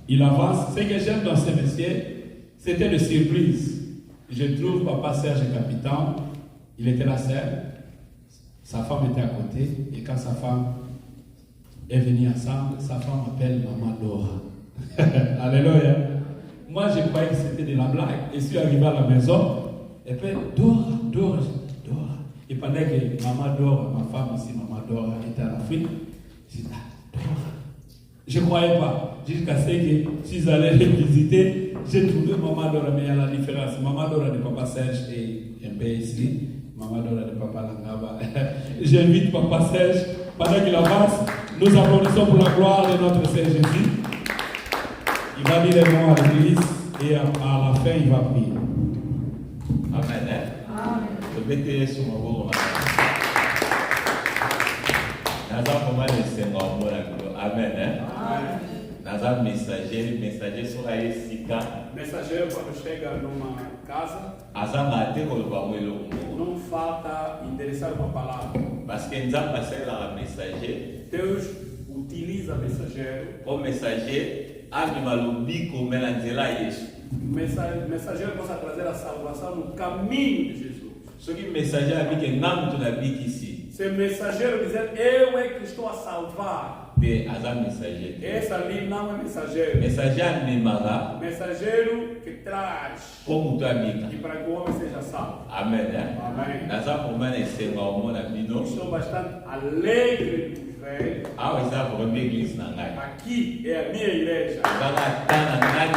il avance. Ce que j'aime dans ce métier, c'était une surprise. Je trouve papa Serge Capitan, il était là seul. Sa femme était à côté. Et quand sa femme est venue ensemble, sa femme m'appelle Maman Dora. Alléluia. Moi, je croyais que c'était de la blague. Et je suis arrivé à la maison. Et puis, Dora. Et pendant que Maman Dora, ma femme ici, Maman Dora, était en Afrique, je dis, Dora. Je ne croyais pas. Jusqu'à ce que si j'allais les visiter, j'ai trouvé Maman Dora, mais il y a la différence. Maman Dora de Papa Serge est un peu ici. Maman Dora de Papa Langaba. J'invite Papa Serge, pendant qu'il avance, nous applaudissons pour la gloire de notre Seigneur Jésus. Il va dire les mots à l'église et à la fin, il va prier. Amen. Amen. Je vais te sur mon bon. Amen. Naza messager sera sika. Mensageiro, quando chega numa casa, não falta endereçar uma palavra. Parce que Nzamba passé la messager. Deus utiliza mensageiro. O messager animalobi como melanzela Yesu. Mensageiro possa trazer a salvação no caminho de Jesus. Ce qui messager a dit que nam tu na biki ici. Se mensageiro dizer eu é que estou a salvar. De azam messager. Esse ali não é mensageiro. Mensager nemara. Mensageiro que traz. Como tu amiga. E para que o homem seja salvo. Amen. Amém. Naza pomana esse mal na bino. Estou bastante alegre de ver. Ah, mas a primeira igreja na ngai. Aqui é a minha igreja. Agora tá na ngai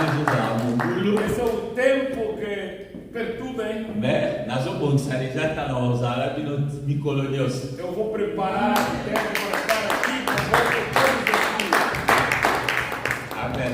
do esse é o tempo que perturba, hein? Mais nazo bonsale já tá na osara bino bicolonios. Eu vou preparar o tempo para estar aqui com vocês. Amém.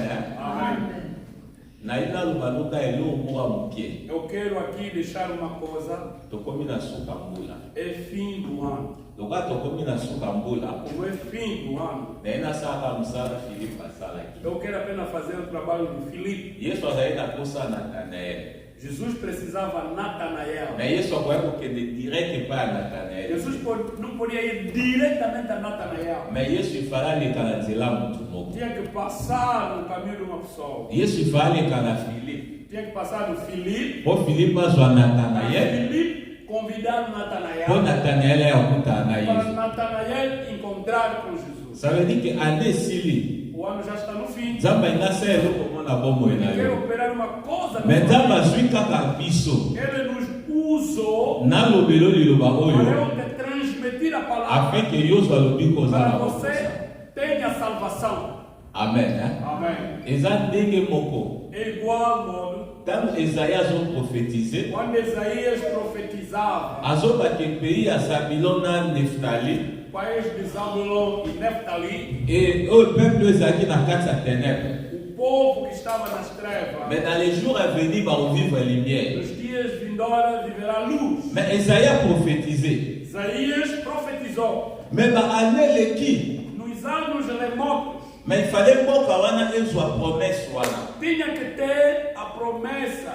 Naina lubaluka elo moa muke. Eu quero aqui deixar uma coisa. Tokomi na sukambula. É fim do ano. Loga tokomi na sukambula. Como é fim do ano. Naina saka musala Filipe pasala aqui. Eu quero apenas fazer o trabalho do Filipe. Yesu azaenda kosa na Nathanael. Jesus precisava Natanael. Mais Yesu akwenda kende direct pa Nathanael. Jesus não podia ir diretamente a Natanael. Mais Yesu ifala lekana nzela mutu moko. Tinha que passar no caminho de uma pessoa. Yesu ifala lekana Filipe. Tinha que passar no Filipe. Po Filipe azwa Nathanael. Filipe convidar Natanael. Po Nathanael ayakutana na Para Yesu. Natanael encontrar com Jesus. Ça veut dire que année sili. O ano já está no fim. Nzambe inasa eloko mona bomoi na Ele quer yo. operar uma coisa. Mais Nzambe azwi kaka biso. Ele nos usou Na lobelo liloba para oyo. eu te transmitir a palavra. Afin que Yesu alobi Para kozala. você tenha salvação. Amen. Hein? Amém. Eza ndenge moko. É igual modo. Tanto Esaïas a prophétisé. Quando Isaías profetizava, Azoba que pays ya Zabulon na Neftali. o país de Zabulon e Neftali, Et au peuple ezaki na kati ya ténèbres. o povo que estava nas trevas, Mais dans les jours à venir, va vivre la lumière. nos dias vindouros viverá a luz. Mais Esaïe a prophétisé. Isaías profetizou Mais ba année le qui. nos anos remotos. Mais il fallait que wana ezwa promesse wana. Tinha que ter a promessa.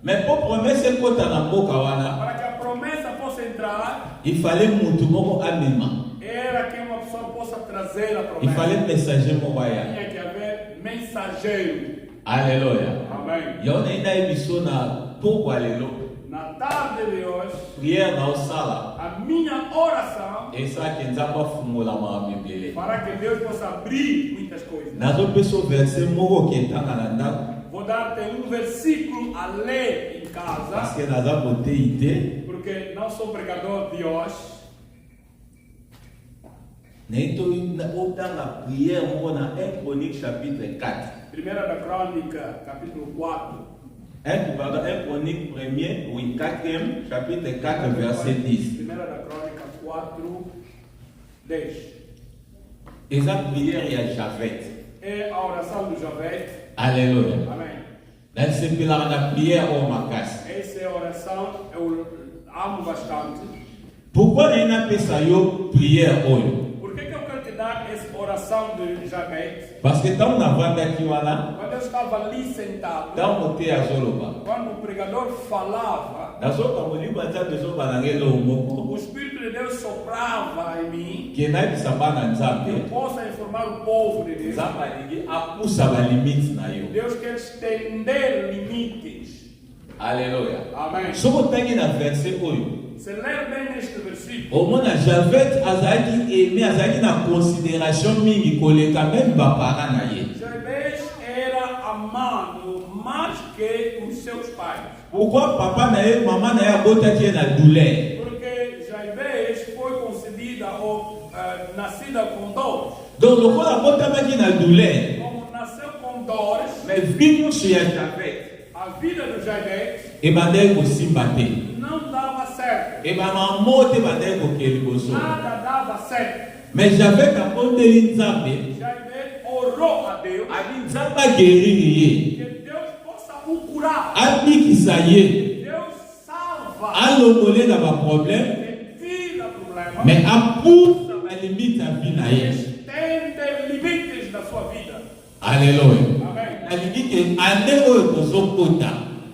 Mais pour promesse kota na mboka wana, Para que a promessa possa entrar, il fallait mutu moko amema. era que uma pessoa possa trazer a Il promessa. fallait messager moko ya. Tinha que haver mensageiro. Alléluia. Amém. Yona ina ebiso na poko alelo. Na tarde de hoje, Prière na osala. a minha oração Et ça que nzamba fungola ma bibele. para que Deus possa abrir muitas coisas. Nazo peso verset moko ke tanga na ndako. Vou dar-te um versículo a ler em Parce casa, que naza bote ite. porque não sou pregador de hoje. Neito autant la prière moko na 1 Chronique chapitre 4. Primeira da Crônica, capítulo 4. 1 Chronique 1er, oui, 4e, chapitre 4, verset 10. Primeira da Crônica 4, 10. Et ça prière il y a Javet. É a oração do Javete. Alléluia. Amém. Dans ce pilar la prière au makas. Essa é a oração, eu amo bastante. Pourquoi il n'a pas ça yo prière oyo? Por que eu quero te dar essa oração de Javete? Parce que tant on a vendu qui voilà, Quando eu estava ali sentado, tant on te azoloba. quando o pregador falava, Nazoka moliba ta bezo banangelo moko. o Espírito de Deus soprava em mim. Qui n'a pas ça bana Eu nzambe. posso informar o povo de Deus. Nzamba ningi apusa ba limite na yo. Deus quer estender limites. Alléluia. Amém. Soko tangi na verset oyo. Se ler bem este versículo, Au moins, Javet azaki aimé, azaki na considération mingi koleka même ba parents na ye. Jabez era amado mais que os seus pais. Pourquoi papa na ye, maman na ye abotaki ye na douleur? Porque Jabez foi concedida ou nascida com dores. Donc lokola abotamaki na douleur, Como nasceu com dores, mais vie nyonso ya Javet a vida do Jabez ebandaki kosimba te. não dava certo. Ebama mo te bandaki kokende liboso. Nada dava certo. Mais Javet abondeli nzambe, Jabez orou a Deus abi nzambe ageriri ye, que Deus possa o curar. abikisa ye, Deus salva. alongole na baproblème, Tira problema. mais apusa balimite ya vie na ye. Estende limites da sua vida. Alléluia. Amém. nalingi ke ande oyo tozokota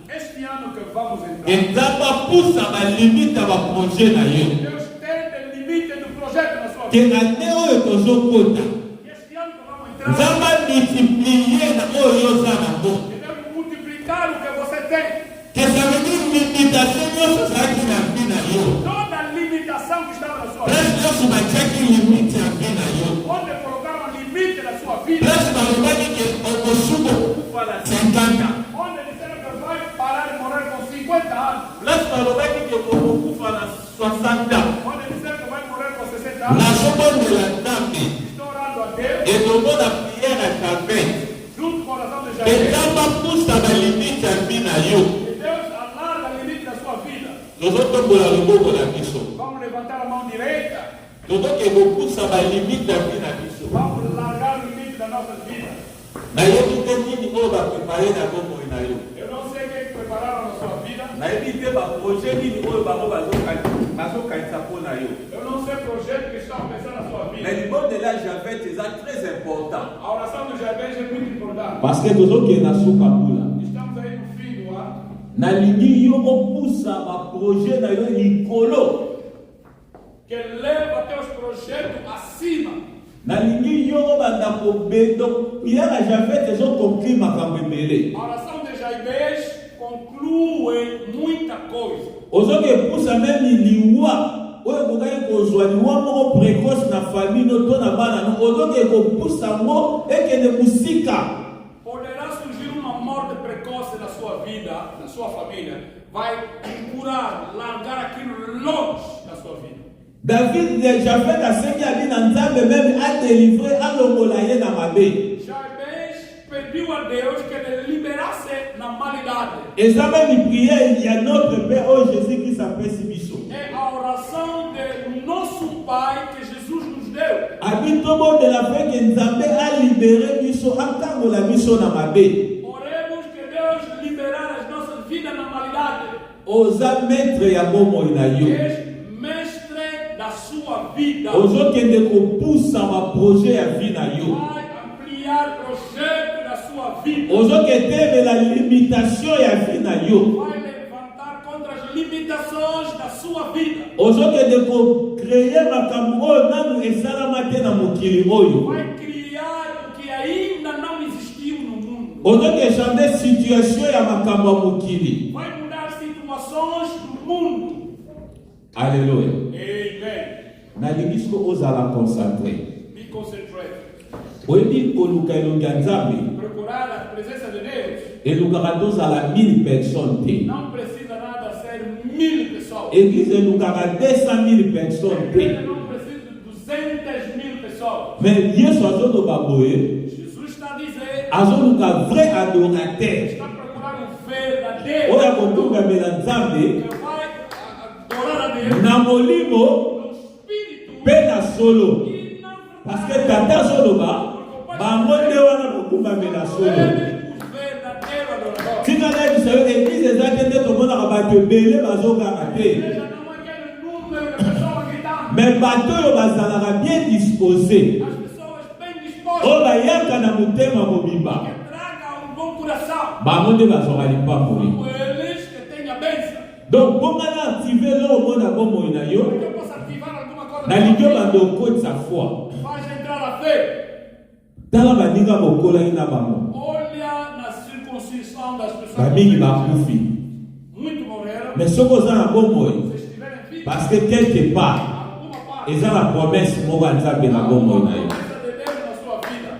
Este ano que vamos entrar, enzambe apusa balimite ya baprojet na yo. Deus estende limite do projeto na sua Ke vida. ande oyo tozokota Este ano que vamos entrar, nzambe amultiplie na oyo oza nango. que Deus multiplicar o que você tem. Ke savedi limitation nyonso ezalaki na vi na yo, Toda a limitação que estava na sua place vida, nyonso batiaki limite ya vi na yo, onde colocaram limite na sua vida, place balobaki ke okosuka okufa na 50 ans, onde disseram que vai parar de morrer com 50 anos, place balobaki ke okokufa na 60 ans. onde disseram que vai morrer com 60 anos. nazobondela nzambe Estou orando a Deus, ezomona priere ya Javet. junto com a oração de Jair, Enzambe apusa balimite ya vi na yo. que Deus alarga o limite da sua vida. tozotombola loboko na biso, Vamos levantar a mão direita. tozoke kopusa balimite ya vi na biso. Vamos largar o limite das nossas vidas. nayebi te nini oyo baprepare na bomoi na yo, Eu não sei o que prepararam na sua vida. nayebi te baprojet nini oyo bango bazokanisa mpo na yo. Eu não sei o projeto que estão pensando na sua Mais vida. le monde de la Javet eza très important. A oração do Jabez é muito importante. Parce que tozokende na suka mbula, Estamos aí no fim do ano. nalingi yo opusa ba projet na yo likolo. Que leva teus projetos acima. Nalingi yo banda ko bedo prière Javet ezo conclure makambo ebele. A oração de Jabes conclui muita coisa. Ozoke pusa même liwa oyo kokai kozwa liwa moko précoce na famille no to na bana no ozoke kopusa mo ekende musika. Poderá surgir uma morte precoce na sua vida, na sua família. Vai curar, largar aquilo longe da sua vida. David Javet asengi abi na Nzambe même a délivré alongola ye na mabe. Jabes pediu a Deus que ele liberasse na malidade. Eza même prière il y a notre Père oh Jésus-Christ apesi biso. É a oração de nosso Pai que Jesus nos deu. Abi tobo de la fin que Nzambe a libéré biso akangola biso na mabe. Oremos que Deus liberar as nossas vidas na malidade. Oza maître ya bomoi na yo. Mestre da sua vida. Ozokende kopusa ma projet ya vie na yo. Vai ampliar projeto da sua vida. Ozokende la limitation ya vie na yo. Vai levantar contra as limitações da sua vida. Ozokende ko créer makambo oyo nanu esalama te na mokili oyo. Vai criar o que ainda não existiu no mundo. Ozoke changer situation ya makambo ya mokili. Vai mudar situações do mundo. Alléluia. Amen. Nalingi siko ozala concentré. Me concentrate. Oyebi koluka elongi ya Nzambe Procurar a presença de Deus. elukaka tozala 1000 personnes te. Não precisa nada ser 1000 pessoas. Église elukaka 200 000 personnes te. Ele não precisa de 200.000 pessoas. Mais Yesu azoloba boye Jesus está a dizer, azoluka vrai adorateur está a procurar um verdadeiro oyo akotungamela Nzambe que vai adorar a Deus na molimo no espírito mpe na solo. e na Parce que tata azoloba bango nde wana kokungamela solo. os verdadeiros adoradores. Tika nayebisa yo église eza te nde tomonaka bato ebele bazokaka te. Veja, não é aquele número de pessoas que estão, Mais bato oyo bazalaka bien dispose as pessoas bem dispostas, oyo bayaka na motema mobimba que tragam um bom coração, bango nde bazwaka lipamboli. como eles que têm a bênção. Donc bongana active lo omona bomoi na yo Que eu possa ativar alguma coisa na lingi oyo bando okotisa foi. faz entrar a fé. Tala baninga bokolaki na bango Olha na circuncisão das pessoas. bamingi bakufi. Muito morreram. Mais soki oza na bomoi Se estiverem vivos, parce que quelque part alguma parte eza na promesse moko ya Nzambe na bomoi na yo. promessa de Deus na sua vida.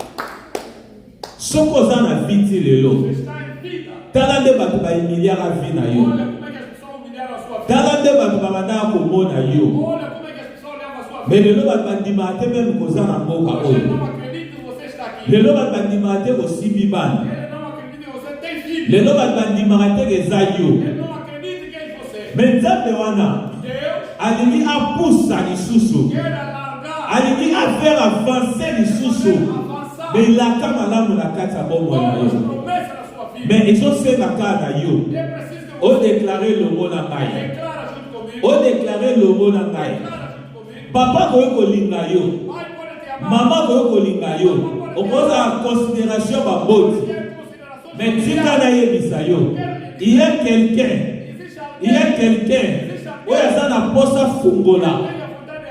Soki oza na vi ti lelo Se está em vida, tala nde bato bahumiliaka vi na yo. olha como é que as pessoas humilharam a sua vida. Tala nde bato babandaka komona yo. Olha como é que as pessoas olhavam a sua vida. Mais lelo bato bandimaka te meme koza na mboka Você oyo. não acredita que você está aqui. Lelo bato bandimaka te kosimbi bana. Ele não acredita que você tem filho. Lelo bato bandimaka te eza yo. Ele não acredita que é você. Mais Nzambe wana Deus alingi apusa lisusu, quer alargar, alingi afaire avancer lisusu avançar belaka malamu na kati ya bomoi na todas as yo. promessas da sua vida. Mais ezosenga kaka na yo É preciso que você odeklare lobo na ngai, declara junto comigo. odeklare lobo na ngai. Declara junto comigo. Papa koyi kolinga yo, Pai pode te amar. mama koyi kolinga yo, okozala considération baboti. Mais tika nayebisa yo, il y a quelqu'un, il y a quelqu'un oyo aza na posa fungola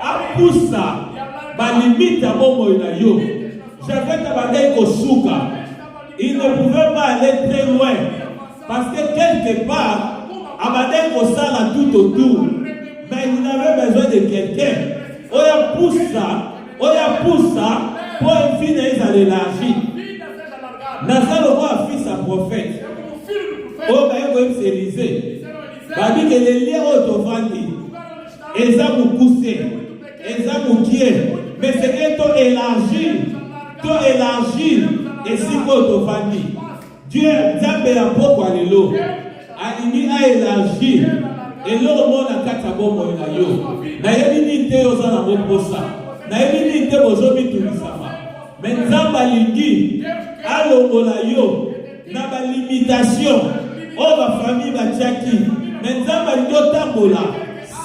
apusa balimite ya bomoi na yo. Javet abandaki kosuka, il ne pouvait pas aller très loin parce que quelque part abandaki kosala tout autour. Mais il avait besoin de quelqu'un oyo apusa po efi na ezala élargi. Naza lokola fils ya prophète oyo baye koyebisa Élysée babiki elie oyo tovandi eza mokuse eza mokie mais seke to élargir esika oyo tovandi. Dieu Nzambe ya pokwa lelo alingi aélargir eloko moko na kati ya bomoi na yo. Nayebi nini te oza na moposa, nayebi nini te bozomitulisama, mais Nzambe alingi alongola yo na balimitation oyo bafamille batiaki. Mais Nzambe alingi otambola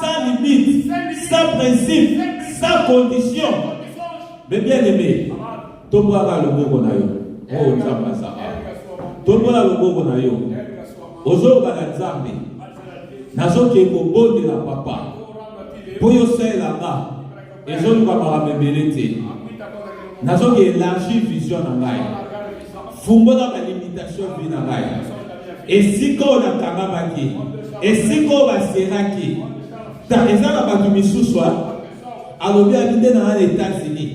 sans limite, sans principe, sans condition. Mais bien aimé, tombola loboko na yo. Oh Nzambe azala. Tombola loboko na yo. ozoloba na nzambe nazoke kobondela papa mpo yosalela nga ezoluka makambo ebele te nazoke élargir vision na ngai fungola balimitation vi na ngai esika oyo nakangamaki esika oyo baseraki eza na bato misusu alobi abi nde na États-Unis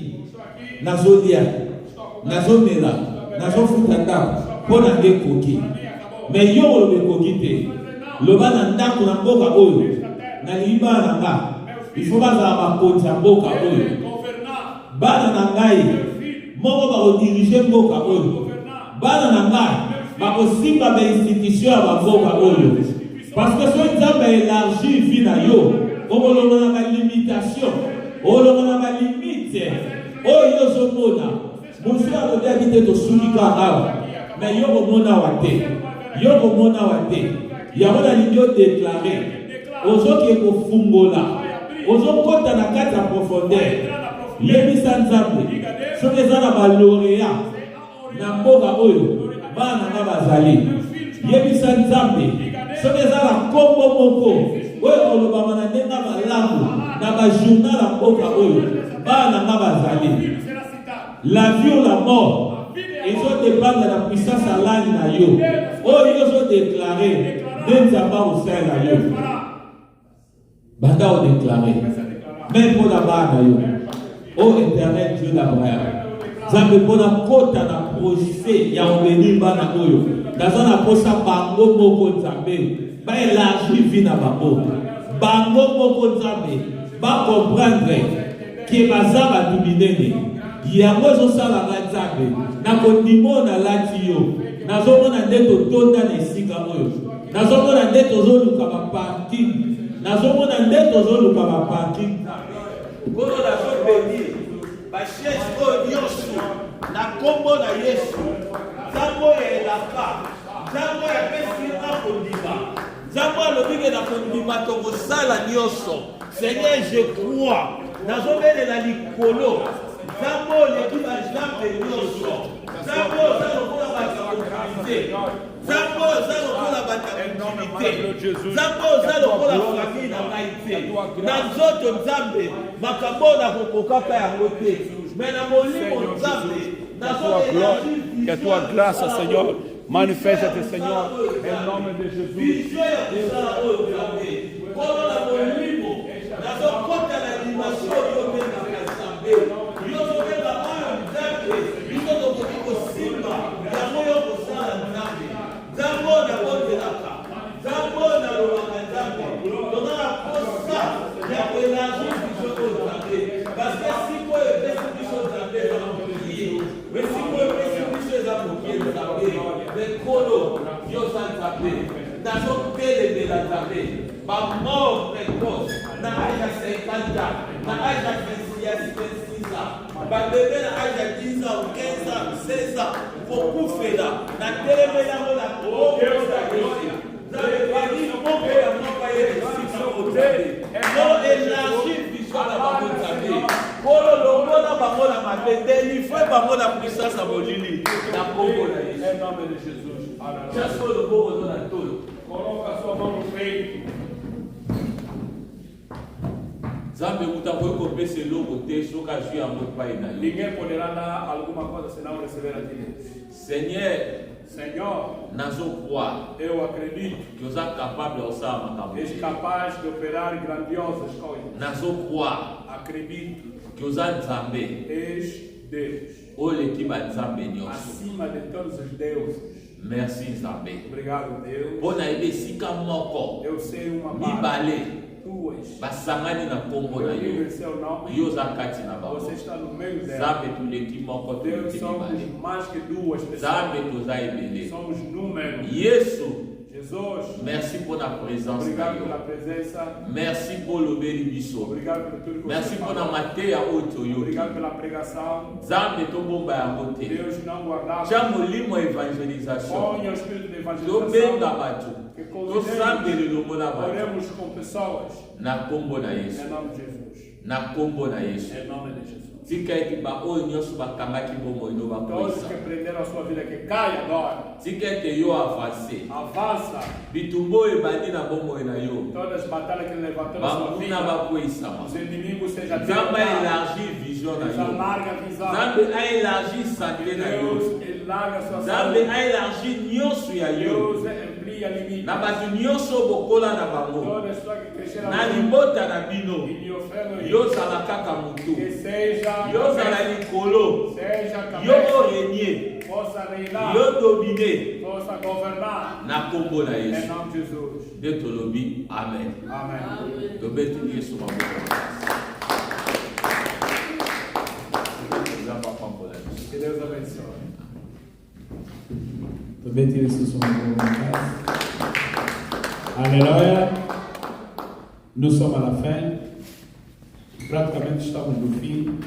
nazolia nazomela nazofuta ndako mpo na nge ekoki me yo oloba ekoki te loba na ndako na mboka oyo nalingi bana na nga ifo bazala bakonzi ya mboka oyo bana na ngai moko bakodirige mboka oyo bana na ngai bakosimba bainstitution ya bamboka oyo parce que so nzambe élargir vi na yo okolonga na balimitation olonga na balimite oyo yo ozomona mosu alobi abi te tosukika awa me yo komona wa te yo komona wa te yango nalingi odeklare ozoki kofungola ozokota na kati ya profondeur yebisa nzambe soki eza na balorea na mboka oyo bana nga bazali yebisa nzambe soki eza na kombo moko oyo kolobama na ndenge malamu na bajournal ya mboka oyo bana nga bazali la vie ou la mort ezodépendre na puissance ya lani na yo oyo ozodeklare nde nzambe akosala na yo banda odeklare même mpo na bana yo o éternel Dieu d'Abraham nzambe mpo na kota na projet ya obéir bana oyo naza na posa bango moko nzambe baélargir vi na bango moko nzambe bacomprendre ke baza bato minene yango ezosalanga nzambe nakondima na lati yo nazomona nde totonda na esika oyo nazomona nde tozoluka baparking nazomona nde tozoluka baparking kono nazobeni bachese oyo nyonso na kombo na Yesu nzambe oyo elaka nzambe oyo apesinga kondima nzambe alobike na kondima tokosala nyonso Seigneur je crois nazobelela likolo nzambe oyo leki banzambe nyonso nzambe oyo oza lokola basakomunité nzambe oyo oza lokola batakomunité nzambe oyo oza lokola famille na ngai te na nzoto nzambe makambo oyo nakokokaka yango te me na molimo nzambe que toi grâce, Seigneur, manifeste, Seigneur, en nom de Jésus. mort précoce, na âge à 50 ans, na âge à 26 ans, bébé na âge à 10 ans, 15 ans, 16 ans, beaucoup fait là, na télémé na mo la pro, dans le pays, on peut y avoir les restrictions au télé, non élargir l'histoire de la bonne Polo longo na bango na matete, il faut bango na puissance à Bolili, na Congo na Jésus. En nom de Jésus. Just for the Congo na tout. Coloca sua mão no peito. Zambe utapoe kopese logo te soka juu ya moto pai na yo. Ninguém poderá dar alguma coisa se não receber a ti. Senhor, nazo croire. Eu acredito que você é capaz de usar makambo. És capaz de operar grandiosas coisas. Nazo croire. Acredito que você é Nzambe. És Deus. Olhe que vai Nzambe nyonso. Acima de todos os deuses. Merci Nzambe. Obrigado Deus. Bona ebe sika moko. Eu sei uma Mibale. Basangani na kombo na yo. Yo zakati na bango. Você está no meio dela. Zambe tuleki moko Deus somos mais que duas pessoas. Zambe toza ebele. Somos números. Yesu. Jesus. Merci pour la présence. Obrigado pela presença. Merci pour le biso. Obrigado por tudo que merci você pour la materia otoyo. Obrigado pela pregação. Zambe to bomba ya mote. Deus não guardava. Chamo limo evangelização. Põe o espírito de evangelização. Do benga batu. Oremos com pessoas. Na kombo na Yesu. Em nome de Jesus. Na kombo na Yesu. Em nome de Jesus. tika ete baoyo nyonso bakangaki bomoi no Todos bakwisa que prenderam a sua vida que cai agora. tika ete yo avance Avança. bitumba oyo ebandi na bomoi na yo Todas as batalhas que ele levantou na sua banguna vida. bakweyisama Os inimigos sejam nzambe derrotados. aélargir vision na Deus yo alarga a visão. nzambe aélargir sante na yo Deus alarga a sua nzambe saúde. aélargir nyonso ya yo Deus amplia limites. na bato nyonso bokola na bango Todas as pessoas que cresceram na libota na bino e lhe oferem yozala kaka motu que seja yozala likolo seja yo cabeça, orenie possa reinar, yo domine possa governar. na kombo na Em yesu nome de Jesus. nde tolobi amen Amém. tobeteli yesu maboko eza papa mpola biso Que Deus abençoe. Tobeti Yesu son Alléluia. Nous sommes à la fin. Praticamente estamos no fim.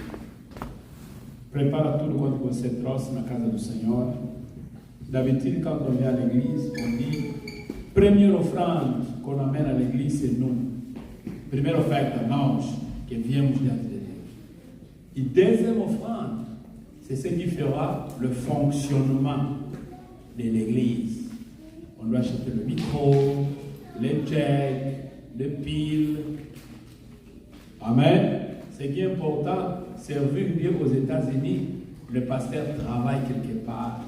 Prepara tudo quando você trouxe na casa do Senhor. D'habitude, quand on vient à l'église, on dit première offrande qu'on amène à l'église, c'est nous. Primeira oferta, nós, que viemos diante de Deus. Et deuxième offrande, c'est ce qui fera le fonctionnement de l'église. On doit acheter le micro, les chèques, les piles. Amen. Ce qui est important, servir Dieu aux États-Unis, le pasteur travaille quelque part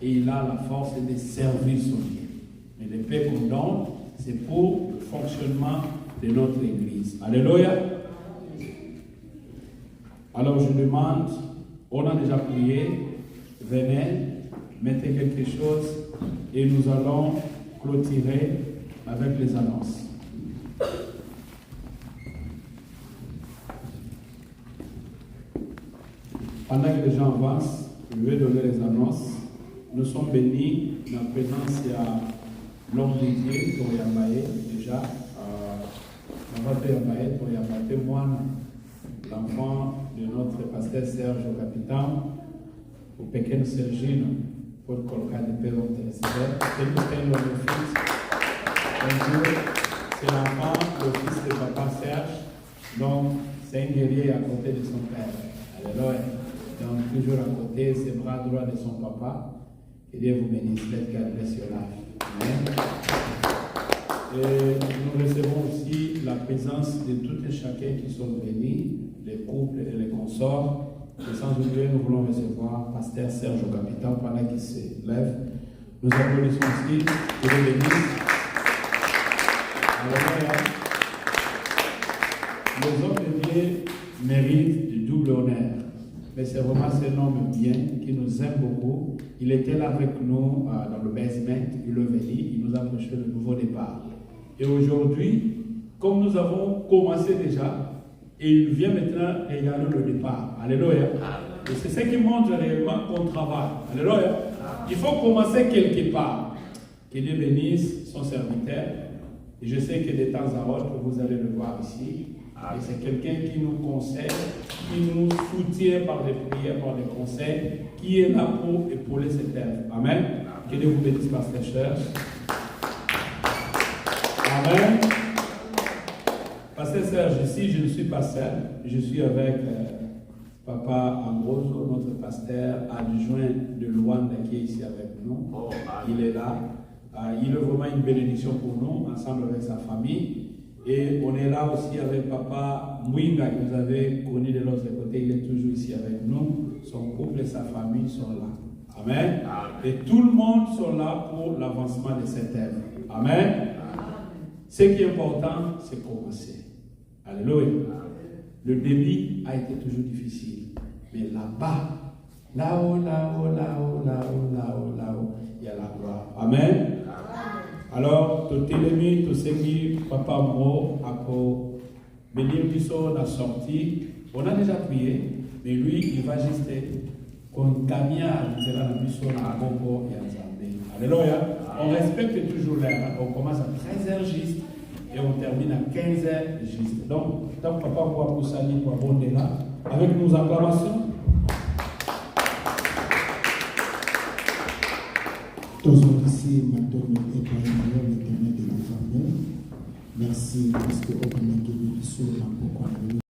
et il a la force de servir son Dieu. Mais le paix qu'on donne, c'est pour le fonctionnement de notre église. Alléluia. Alors je demande, on a déjà prié, venez, mettez quelque chose et nous allons clôturer avec les annonces. Pendant que les gens avancent, je vais donner les annonces. Nous sommes bénis dans la présence de l'homme de Dieu pour Yambaye, déjà. Pour Yambaye, témoigne l'enfant de notre pasteur Serge au Capitaine, au pequeno Sergino, pour colocar des pères intéressés. C'est le fils. C'est l'enfant, le fils de papa Serge. Donc, c'est un guerrier à côté de son père. Alléluia. Donc, toujours à côté, ses bras droits de son papa. Que Dieu vous bénisse. Let God bless your life. Amen. Et nous recevons aussi la présence de tout et chacun qui sont venus, les couples et les consorts. Et sans oublier, nous voulons recevoir Pasteur Serge au Capitaine pendant qu'il se lève. Nous applaudissons aussi. Que Dieu bénisse. Alléluia. Les hommes de Dieu méritent du double honneur. Mais c'est vraiment cet homme bien qui nous aime beaucoup. Il était là avec nous dans le basement, il est venu, il nous a prêché le nouveau départ. Et aujourd'hui, comme nous avons commencé déjà, il vient maintenant regarder le départ. Alléluia. Et c'est ce qui montre réellement qu'on travaille. Alléluia. Il faut commencer quelque part. Que Dieu bénisse son serviteur. Et je sais que de temps à autre, vous allez le voir ici. Et c'est quelqu'un qui nous conseille, qui nous soutient par des prières, par des conseils, qui est là pour épauler cette œuvre. Amen. Que Dieu vous bénisse, Pasteur Serge. Amen. Pasteur Serge, ici, je ne suis pas seul. Je suis avec Papa Ambroso, notre pasteur adjoint de Luanda, qui est ici avec nous. Il est là. Il est vraiment une bénédiction pour nous, ensemble avec sa famille. Et on est là aussi avec Papa Mwinga, que vous avez connu de l'autre côté. Il est toujours ici avec nous. Son couple et sa famille sont là. Amen. Et tout le monde sont là pour l'avancement de cette œuvre. Amen. Ce qui est important, c'est commencer. Alléluia. Le début a été toujours difficile. Mais là-bas, là-haut, là-haut, là-haut, là-haut, là-haut, là-haut, il y a la gloire. Amen. Alors, tout télémi, tout ce qui, Papa Mo, a pour venir biso la sortie, on a déjà prié, mais lui, il va juste qu'on cagnard de la biso à Gogo et à Zambé. Alléluia. On respecte toujours l'heure. On commence à 13h juste et on termine à 15h juste. Donc, tant que Papa Mo a poussani pour abonder là, avec nos acclamations. Toujours ici, maintenant, et pour l'éternel de la famille. Merci parce que au Bénin, sur la